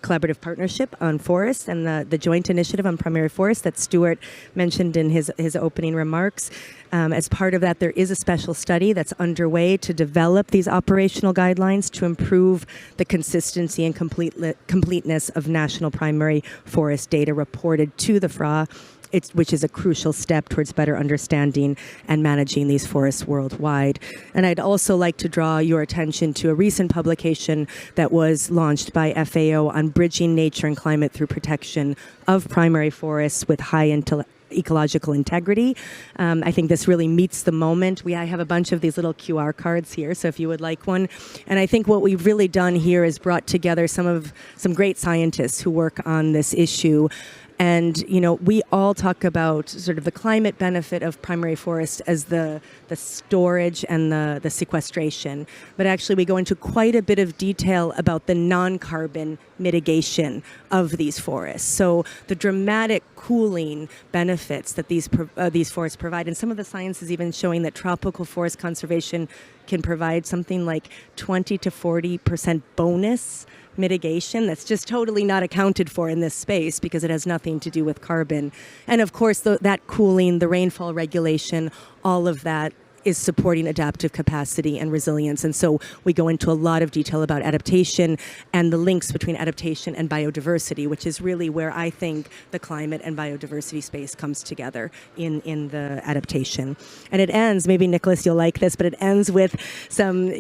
collaborative partnership on forests and the joint initiative on primary forests that Stuart mentioned in his opening remarks, as part of that, there is a special study that's underway to develop these operational guidelines to improve the consistency and completeness of national primary forest data reported to the FRA, which is a crucial step towards better understanding and managing these forests worldwide. And I'd also like to draw your attention to a recent publication that was launched by FAO on bridging nature and climate through protection of primary forests with high ecological integrity. I think this really meets the moment. I have a bunch of these little QR cards here, so if you would like one. And I think what we've really done here is brought together some great scientists who work on this issue. And, we all talk about sort of the climate benefit of primary forest as the storage and the sequestration. But actually, we go into quite a bit of detail about the non-carbon mitigation of these forests. So the dramatic cooling benefits that these forests provide. And some of the science is even showing that tropical forest conservation can provide something like 20 to 40% bonus mitigation that's just totally not accounted for in this space because it has nothing to do with carbon. And of course, that cooling, the rainfall regulation, all of that is supporting adaptive capacity and resilience. And so we go into a lot of detail about adaptation and the links between adaptation and biodiversity, which is really where I think the climate and biodiversity space comes together in the adaptation. And it ends, maybe Nicholas, you'll like this, but it ends with some,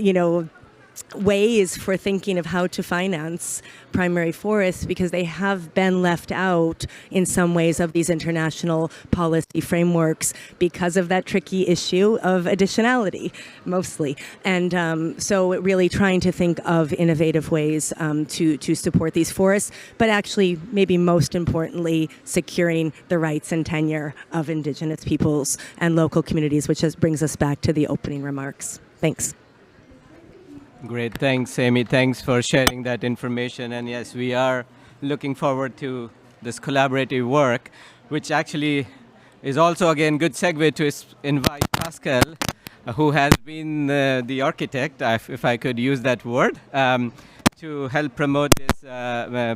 ways for thinking of how to finance primary forests because they have been left out in some ways of these international policy frameworks because of that tricky issue of additionality, mostly. And so really trying to think of innovative ways to support these forests, but actually maybe most importantly, securing the rights and tenure of Indigenous peoples and local communities, which brings us back to the opening remarks. Thanks. Great, thanks, Amy. Thanks for sharing that information. And yes, we are looking forward to this collaborative work, which actually is also, again, good segue to invite Pascal, who has been the architect, if I could use that word, to help promote this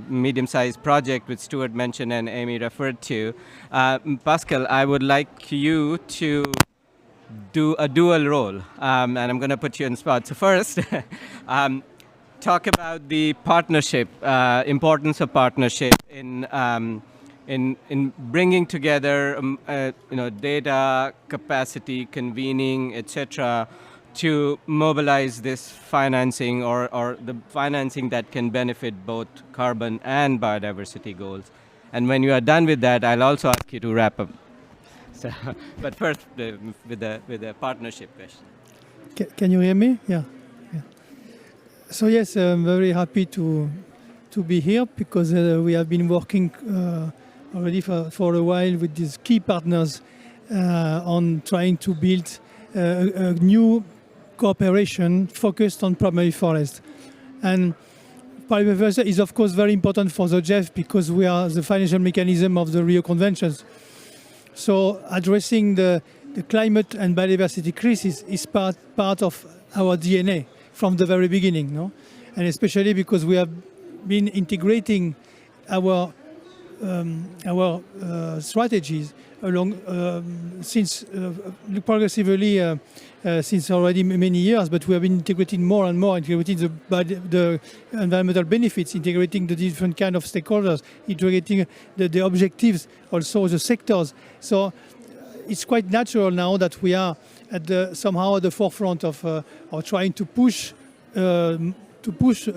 medium-sized project which Stuart mentioned and Amy referred to. Pascal, I would like you to do a dual role, and I'm going to put you in spot. So first, talk about the partnership, importance of partnership in bringing together, data, capacity, convening, etc., to mobilize this financing or the financing that can benefit both carbon and biodiversity goals. And when you are done with that, I'll also ask you to wrap up. So, but first, with the partnership question. Can you hear me? Yeah. So yes, I'm very happy to be here because we have been working already for a while with these key partners on trying to build a new cooperation focused on primary forest. And primary forest is, of course, very important for the GEF because we are the financial mechanism of the Rio Conventions. So addressing the climate and biodiversity crisis is part of our DNA from the very beginning, no? And especially because we have been integrating our strategies along since progressively since already many years, but we have been integrating more and more, integrating the environmental benefits, integrating the different kind of stakeholders, integrating the objectives, also the sectors. So it's quite natural now that we are somehow at the forefront of trying to push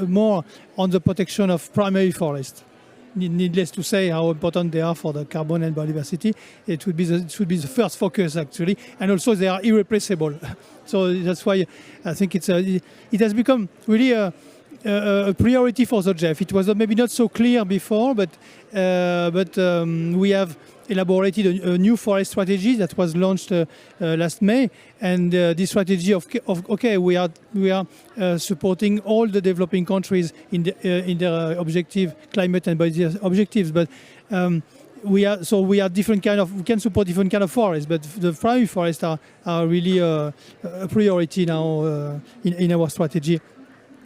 more on the protection of primary forest. Needless to say how important they are for the carbon and biodiversity. It should be the first focus actually, and also they are irreplaceable. So that's why I think it has become really a priority for the GEF. It was maybe not so clear before, but we have elaborated a new forest strategy that was launched last May, and this strategy we are supporting all the developing countries in their climate and biodiversity objectives, but we can support different kind of forests, but the primary forests are really a priority now in our strategy.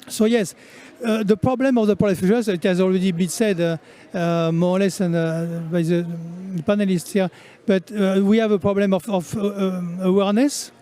So yes, the problem of the proliferation, it has already been said more or less by the panelists here, but we have a problem of awareness.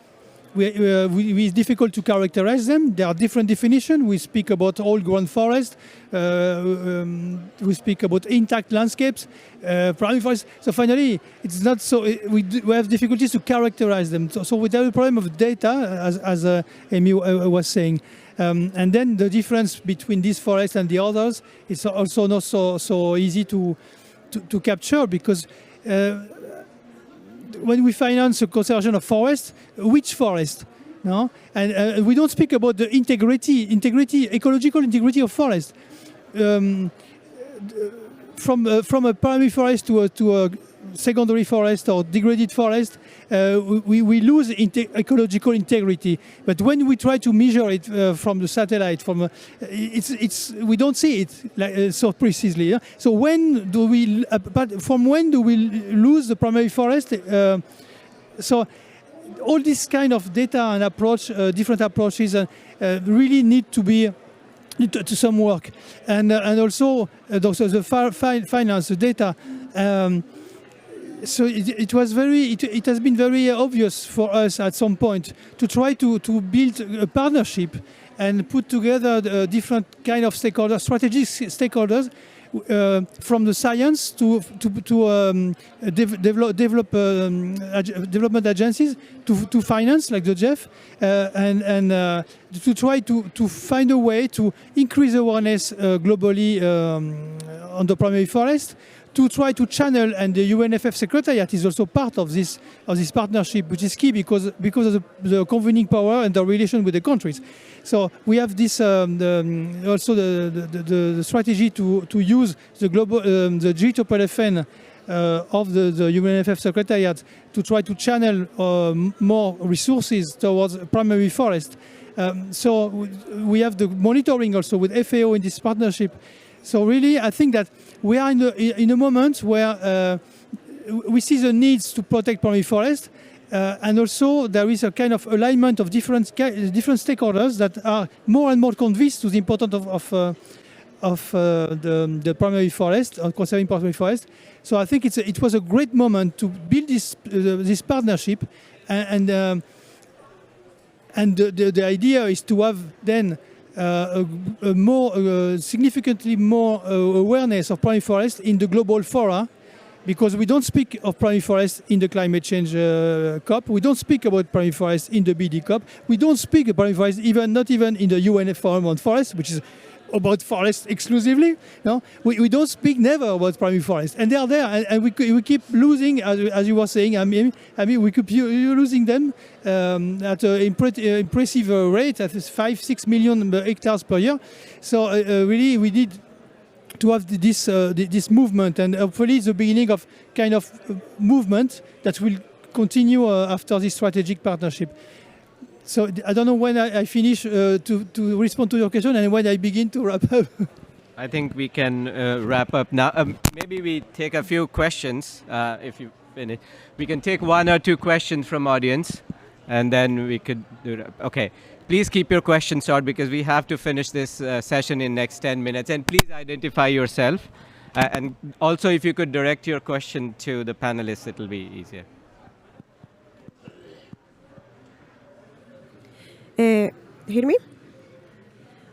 It's difficult to characterize them. There are different definitions. We speak about old-grown forest. We speak about intact landscapes, primary forests. So finally, it's not so. We have difficulties to characterize them. So we have a problem of data, as Amy was saying. And then the difference between these forests and the others is also not so easy to capture, because when we finance the conservation of forests, which forest? No? And we don't speak about the ecological integrity of forest. From a primary forest to a secondary forest or degraded forest, we lose ecological integrity. But when we try to measure it from the satellite, we don't see it so precisely. Yeah? So from when do we lose the primary forest? So all this kind of data and approach, different approaches, really need to be to some work, and also the finance, the data. So it has been very obvious for us at some point to try to build a partnership and put together different kind of stakeholders, strategic stakeholders, from the science to development agencies to finance, like the GEF, and to try to find a way to increase awareness globally on the primary forest, to try to channel, and the UNFF Secretariat is also part of this partnership, which is key because of the convening power and the relation with the countries. So we have this also the strategy to use the global the GFN of the UNFF Secretariat to try to channel more resources towards primary forest. So we have the monitoring also with FAO in this partnership. So really, I think that we are in a moment where we see the needs to protect primary forest, and also there is a kind of alignment of different stakeholders that are more and more convinced to the importance of the primary forest, or conserving primary forest. So I think it was a great moment to build this partnership, and the idea is to have then significantly more awareness of primary forest in the global fora, because we don't speak of primary forest in the climate change COP, we don't speak about primary forest in the BD COP, we don't speak about primary forest not even in the UN Forum on Forest, which is about forest exclusively. No, we don't speak never about primary forest, and they are there, and we keep losing, as you were saying. I mean, we keep losing them at an impressive rate, at 5-6 million hectares per year. So really, we need to have this movement, and hopefully the beginning of kind of movement that will continue after this strategic partnership. So I don't know when I finish to respond to your question and when I begin to wrap up. I think we can wrap up now. Maybe we take a few questions if you finish. We can take 1 or 2 questions from audience, and then we could do that. Okay. Please keep your questions short because we have to finish this session in next 10 minutes. And please identify yourself. And also, if you could direct your question to the panelists, it'll be easier. Hear me?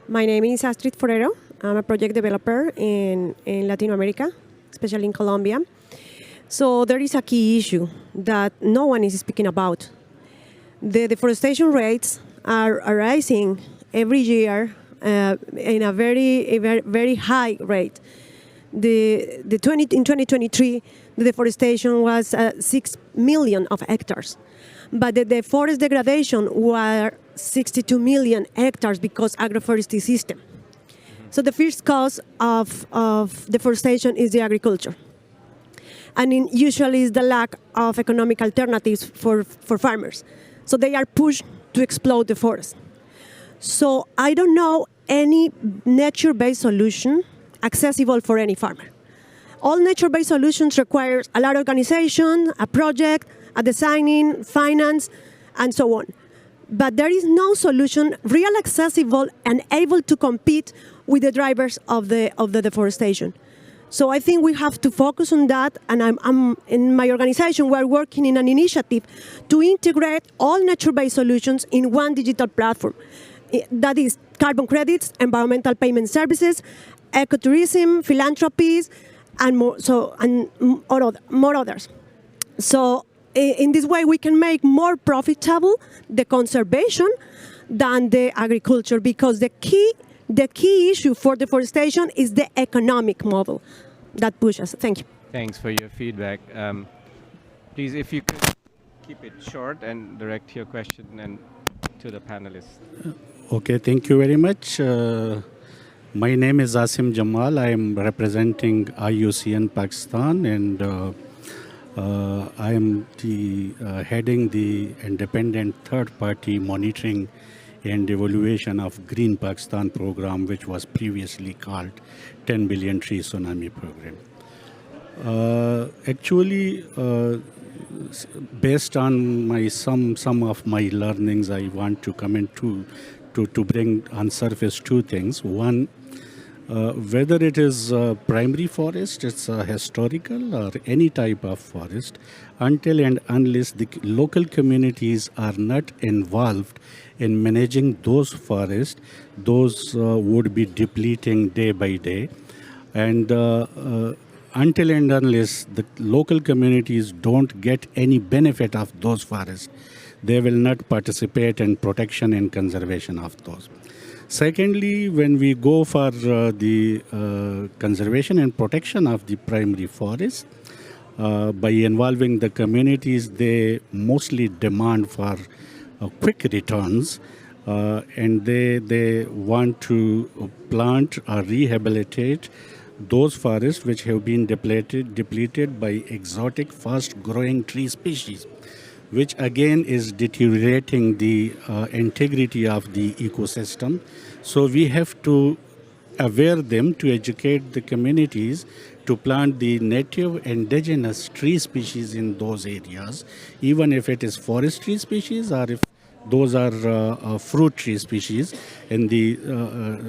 My name is Astrid Forero. I'm a project developer in Latin America, especially in Colombia. So there is a key issue that no one is speaking about. The deforestation rates are rising every year in a very high rate. In 2023, the deforestation was 6 million of hectares. But the forest degradation were 62 million hectares because agroforestry system. So the first cause of deforestation is the agriculture. And usually is the lack of economic alternatives for farmers. So they are pushed to explode the forest. So I don't know any nature-based solution accessible for any farmer. All nature-based solutions require a lot of organization, a project, a designing, finance, and so on. But there is no solution real accessible and able to compete with the drivers of the deforestation. So I think we have to focus on that, and I'm in my organization, we're working in an initiative to integrate all nature-based solutions in one digital platform. That is carbon credits, environmental payment services, ecotourism, philanthropies, and more others. So in this way, we can make more profitable the conservation than the agriculture, because the key issue for deforestation is the economic model that pushes. Thank you. Thanks for your feedback. Please, if you could keep it short and direct your question and to the panelists. Okay, thank you very much. My name is Asim Jamal. I am representing IUCN Pakistan, and I am heading the independent third-party monitoring and evaluation of Green Pakistan program, which was previously called 10 Billion Tree Tsunami Program. Actually, based on some of my learnings, I want to comment to bring on surface 2 things. One, whether it is primary forest, it's a historical or any type of forest, until and unless the local communities are not involved in managing those forests, those would be depleting day by day. And until and unless the local communities don't get any benefit of those forests, they will not participate in protection and conservation of those. Secondly, when we go for the conservation and protection of the primary forest, by involving the communities, they mostly demand for quick returns, and they want to plant or rehabilitate those forests which have been depleted by exotic fast-growing tree species, which again is deteriorating the integrity of the ecosystem. So we have to aware them, to educate the communities to plant the native indigenous tree species in those areas, even if it is forestry species or if those are fruit tree species in the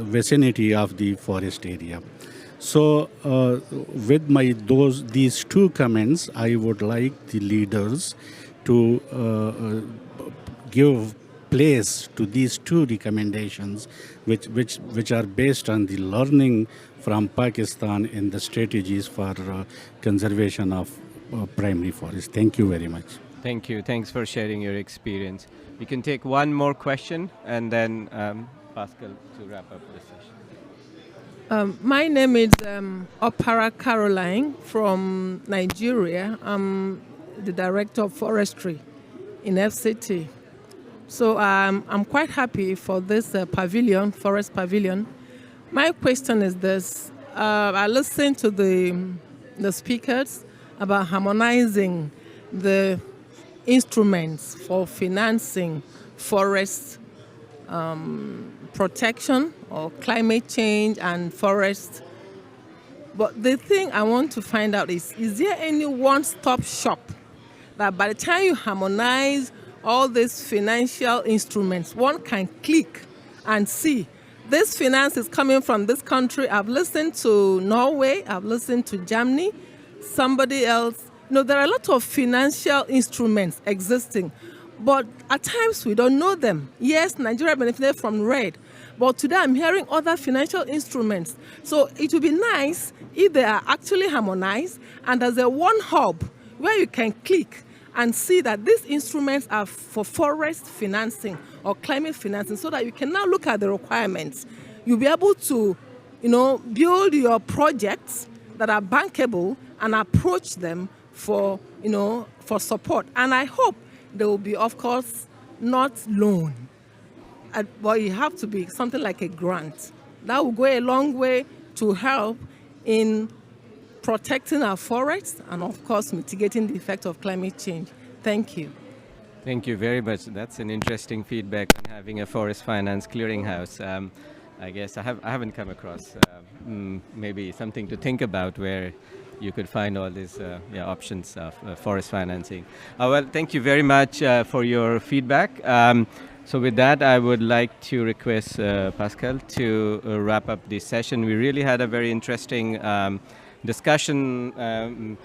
vicinity of the forest area. So with these 2 comments, I would like the leaders to give place to these 2 recommendations, which are based on the learning from Pakistan in the strategies for conservation of primary forests. Thank you very much. Thank you. Thanks for sharing your experience. We can take 1 more question and then Pascal to wrap up the session. My name is Opara Caroline from Nigeria. I'm the Director of Forestry in FCT. So I'm quite happy for this pavilion, Forest Pavilion. My question is this. I listened to the speakers about harmonizing the instruments for financing forest protection or climate change and forest. But the thing I want to find out is there any one-stop shop that by the time you harmonize all these financial instruments, one can click and see this finance is coming from this country. I've listened to Norway, I've listened to Germany, somebody else. There are a lot of financial instruments existing, but at times we don't know them. Yes, Nigeria benefited from RED, but today I'm hearing other financial instruments. So it would be nice if they are actually harmonized and there's a one hub where you can click and see that these instruments are for forest financing or climate financing, so that you can now look at the requirements. You'll be able to, build your projects that are bankable and approach them for support. And I hope there will be, of course, not loan, but it have to be something like a grant. That will go a long way to help in protecting our forests and, of course, mitigating the effect of climate change. Thank you. Thank you very much. That's an interesting feedback on having a forest finance clearinghouse. I guess I haven't come across maybe something to think about where you could find all these options of forest financing. Well, thank you very much for your feedback. So with that, I would like to request Pascal to wrap up this session. We really had a very interesting discussion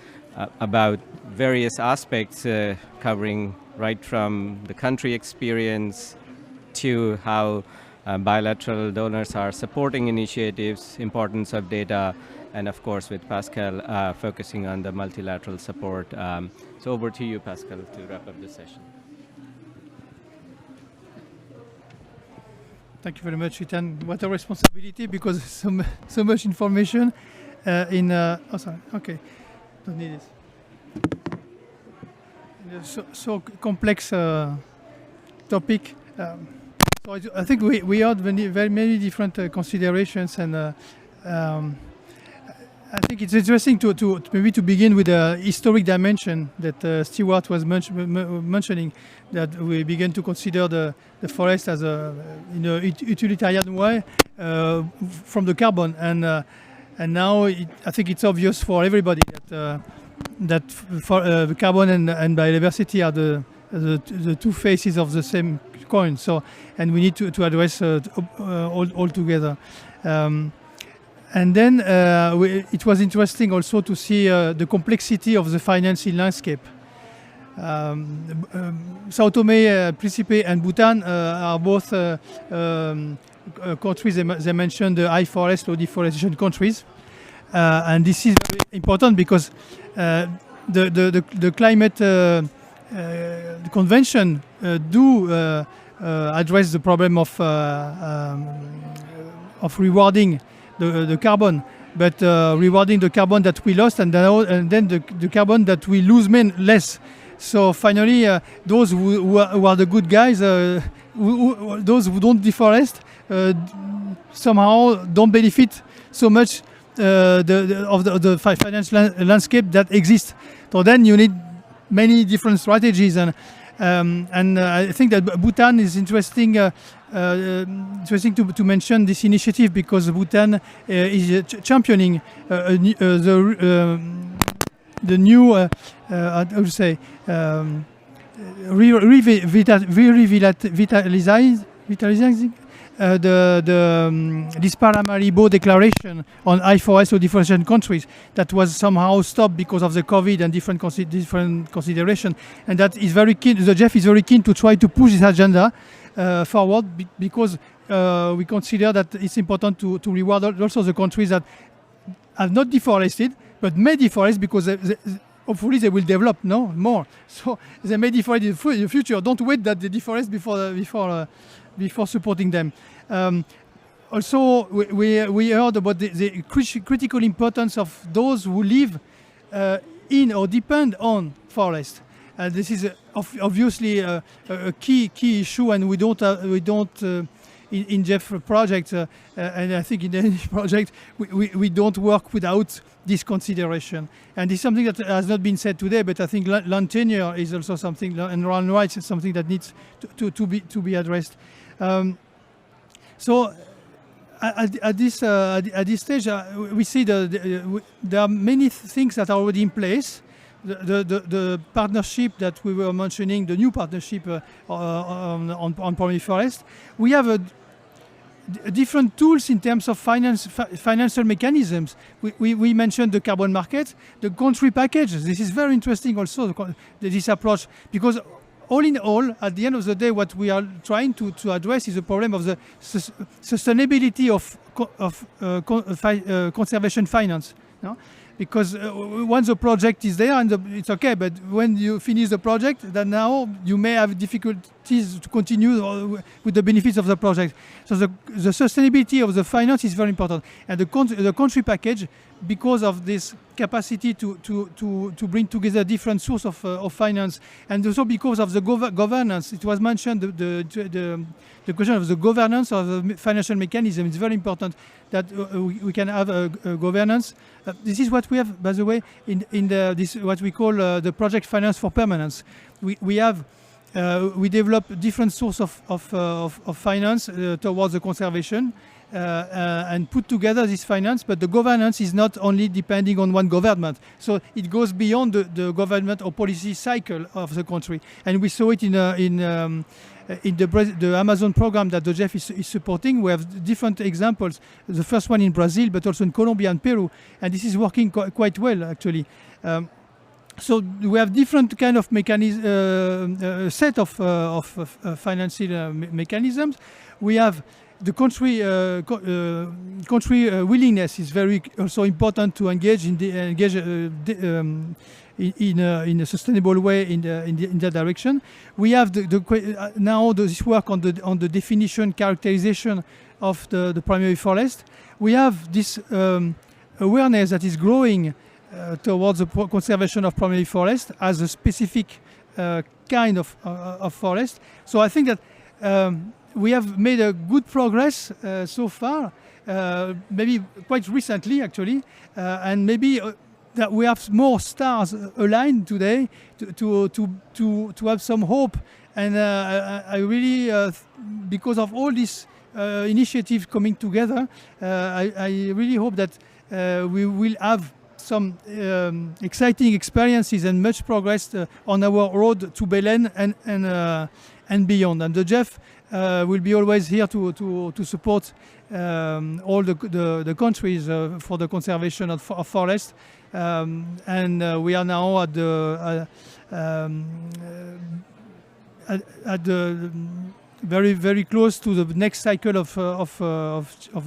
about various aspects covering right from the country experience to how bilateral donors are supporting initiatives, importance of data, and of course with Pascal focusing on the multilateral support. So over to you, Pascal, to wrap up the session. Thank you very much, Ethan. What a responsibility, because so much information oh, sorry. Okay. Don't need this. So complex topic. So I think we had very many different considerations, and I think it's interesting to maybe to begin with a historic dimension that Stewart was mentioning, that we begin to consider the forest as in a utilitarian way from the carbon, and now I think it's obvious for everybody that for carbon and biodiversity are the two faces of the same coin. So, and we need to address all together. And then it was interesting also to see the complexity of the financing landscape. Sao Tome, Principe, and Bhutan are both countries. They mentioned the high forest, low deforestation countries, and this is very important because the climate convention do address the problem of rewarding the carbon, but rewarding the carbon that we lost, and then the carbon that we lose less. So finally, those who are the good guys, those who don't deforest, somehow don't benefit so much of the financial landscape that exists. So then you need many different strategies, and I think that Bhutan is interesting to mention this initiative, because Bhutan is championing the new how to say revitalizing this Paramaribo declaration on high forest or deforestation countries that was somehow stopped because of the COVID and different consideration, and that is very keen. The Jeff is very keen to try to push this agenda forward, because we consider that it's important to reward also the countries that have not deforested but may deforest, because hopefully they will develop more. So they may deforest in the future. Don't wait that they deforest before supporting them. Also, we heard about the critical importance of those who live in or depend on forest. This is obviously a key issue, and we don't in Jeff project, and I think in any project, we don't work without this consideration. And it's something that has not been said today, but I think land tenure is also something, and land rights is something that needs to be addressed. So at this stage, we see there are many things that are already in place. The partnership that we were mentioning, the new partnership on primary forest, we have different tools in terms of financial mechanisms. We mentioned the carbon market, the country packages. This is very interesting also, this approach, because all in all, at the end of the day, what we are trying to address is the problem of the sustainability of conservation finance. No? Because once the project is there, and it's okay, but when you finish the project, then now you may have difficulties to continue with the benefits of the project. So the sustainability of the finance is very important. And the country package, because of this capacity to bring together different sources of finance, and also because of the governance, it was mentioned, the question of the governance of the financial mechanism is very important, that we can have a governance. This is what we have, by the way, in this what we call the project finance for permanence. We develop different sources of finance towards the conservation and put together this finance, but the governance is not only depending on one government. So it goes beyond the government or policy cycle of the country. And we saw it in the Amazon program that the GEF is supporting. We have different examples. The first one in Brazil, but also in Colombia and Peru. And this is working quite well, actually. So we have different kind of set of financial mechanisms. We have the country willingness is very also important to engage in a sustainable way in that direction. We have now this work on the definition, characterization of the primary forest. We have this awareness that is growing towards the conservation of primary forest as a specific kind of forest. So I think that we have made a good progress so far, maybe quite recently actually, and maybe that we have more stars aligned today to have some hope. And I really, because of all these initiatives coming together, I really hope that we will have some exciting experiences and much progress on our road to Belen and beyond. And the GEF will be always here to support all the countries for the conservation of forest. And we are now at the very, very close to the next cycle of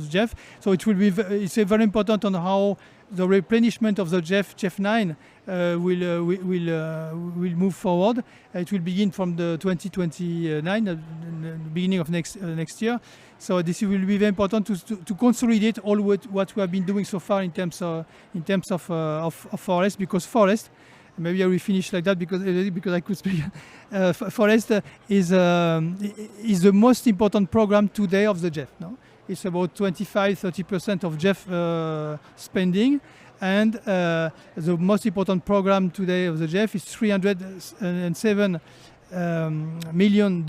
GEF. So it will be it's very important on how the replenishment of the GEF 9 will move forward. It will begin from the 2029, the beginning of next year. So this will be very important to consolidate all what we have been doing so far in terms of forest, because forest. Maybe I will finish like that because I could speak. Forest is the most important program today of the GEF. No? It's about 25-30% of GEF spending, and the most important program today of the GEF is $307 million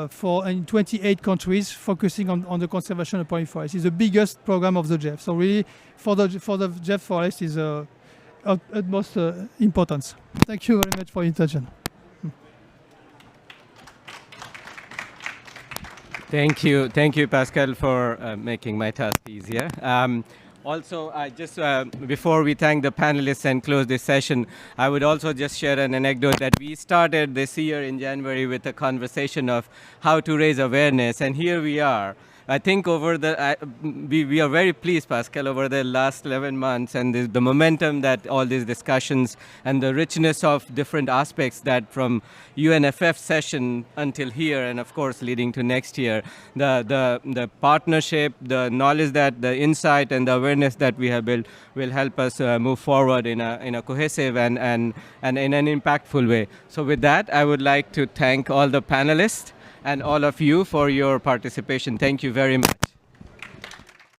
for in 28 countries, focusing on the conservation of primary forest. It's the biggest program of the GEF. So really, for the GEF forest is utmost importance. Thank you very much for your attention. Thank you, Pascal, for making my task easier. Also, before we thank the panelists and close this session, I would also just share an anecdote that we started this year in January with a conversation of how to raise awareness, and here we are. I think we are very pleased, Pascal, over the last 11 months and the momentum that all these discussions and the richness of different aspects that from UNFF session until here, and of course leading to next year, the partnership, the knowledge, the insight and the awareness that we have built will help us move forward in a cohesive and in an impactful way. So with that, I would like to thank all the panelists and all of you for your participation. Thank you very much.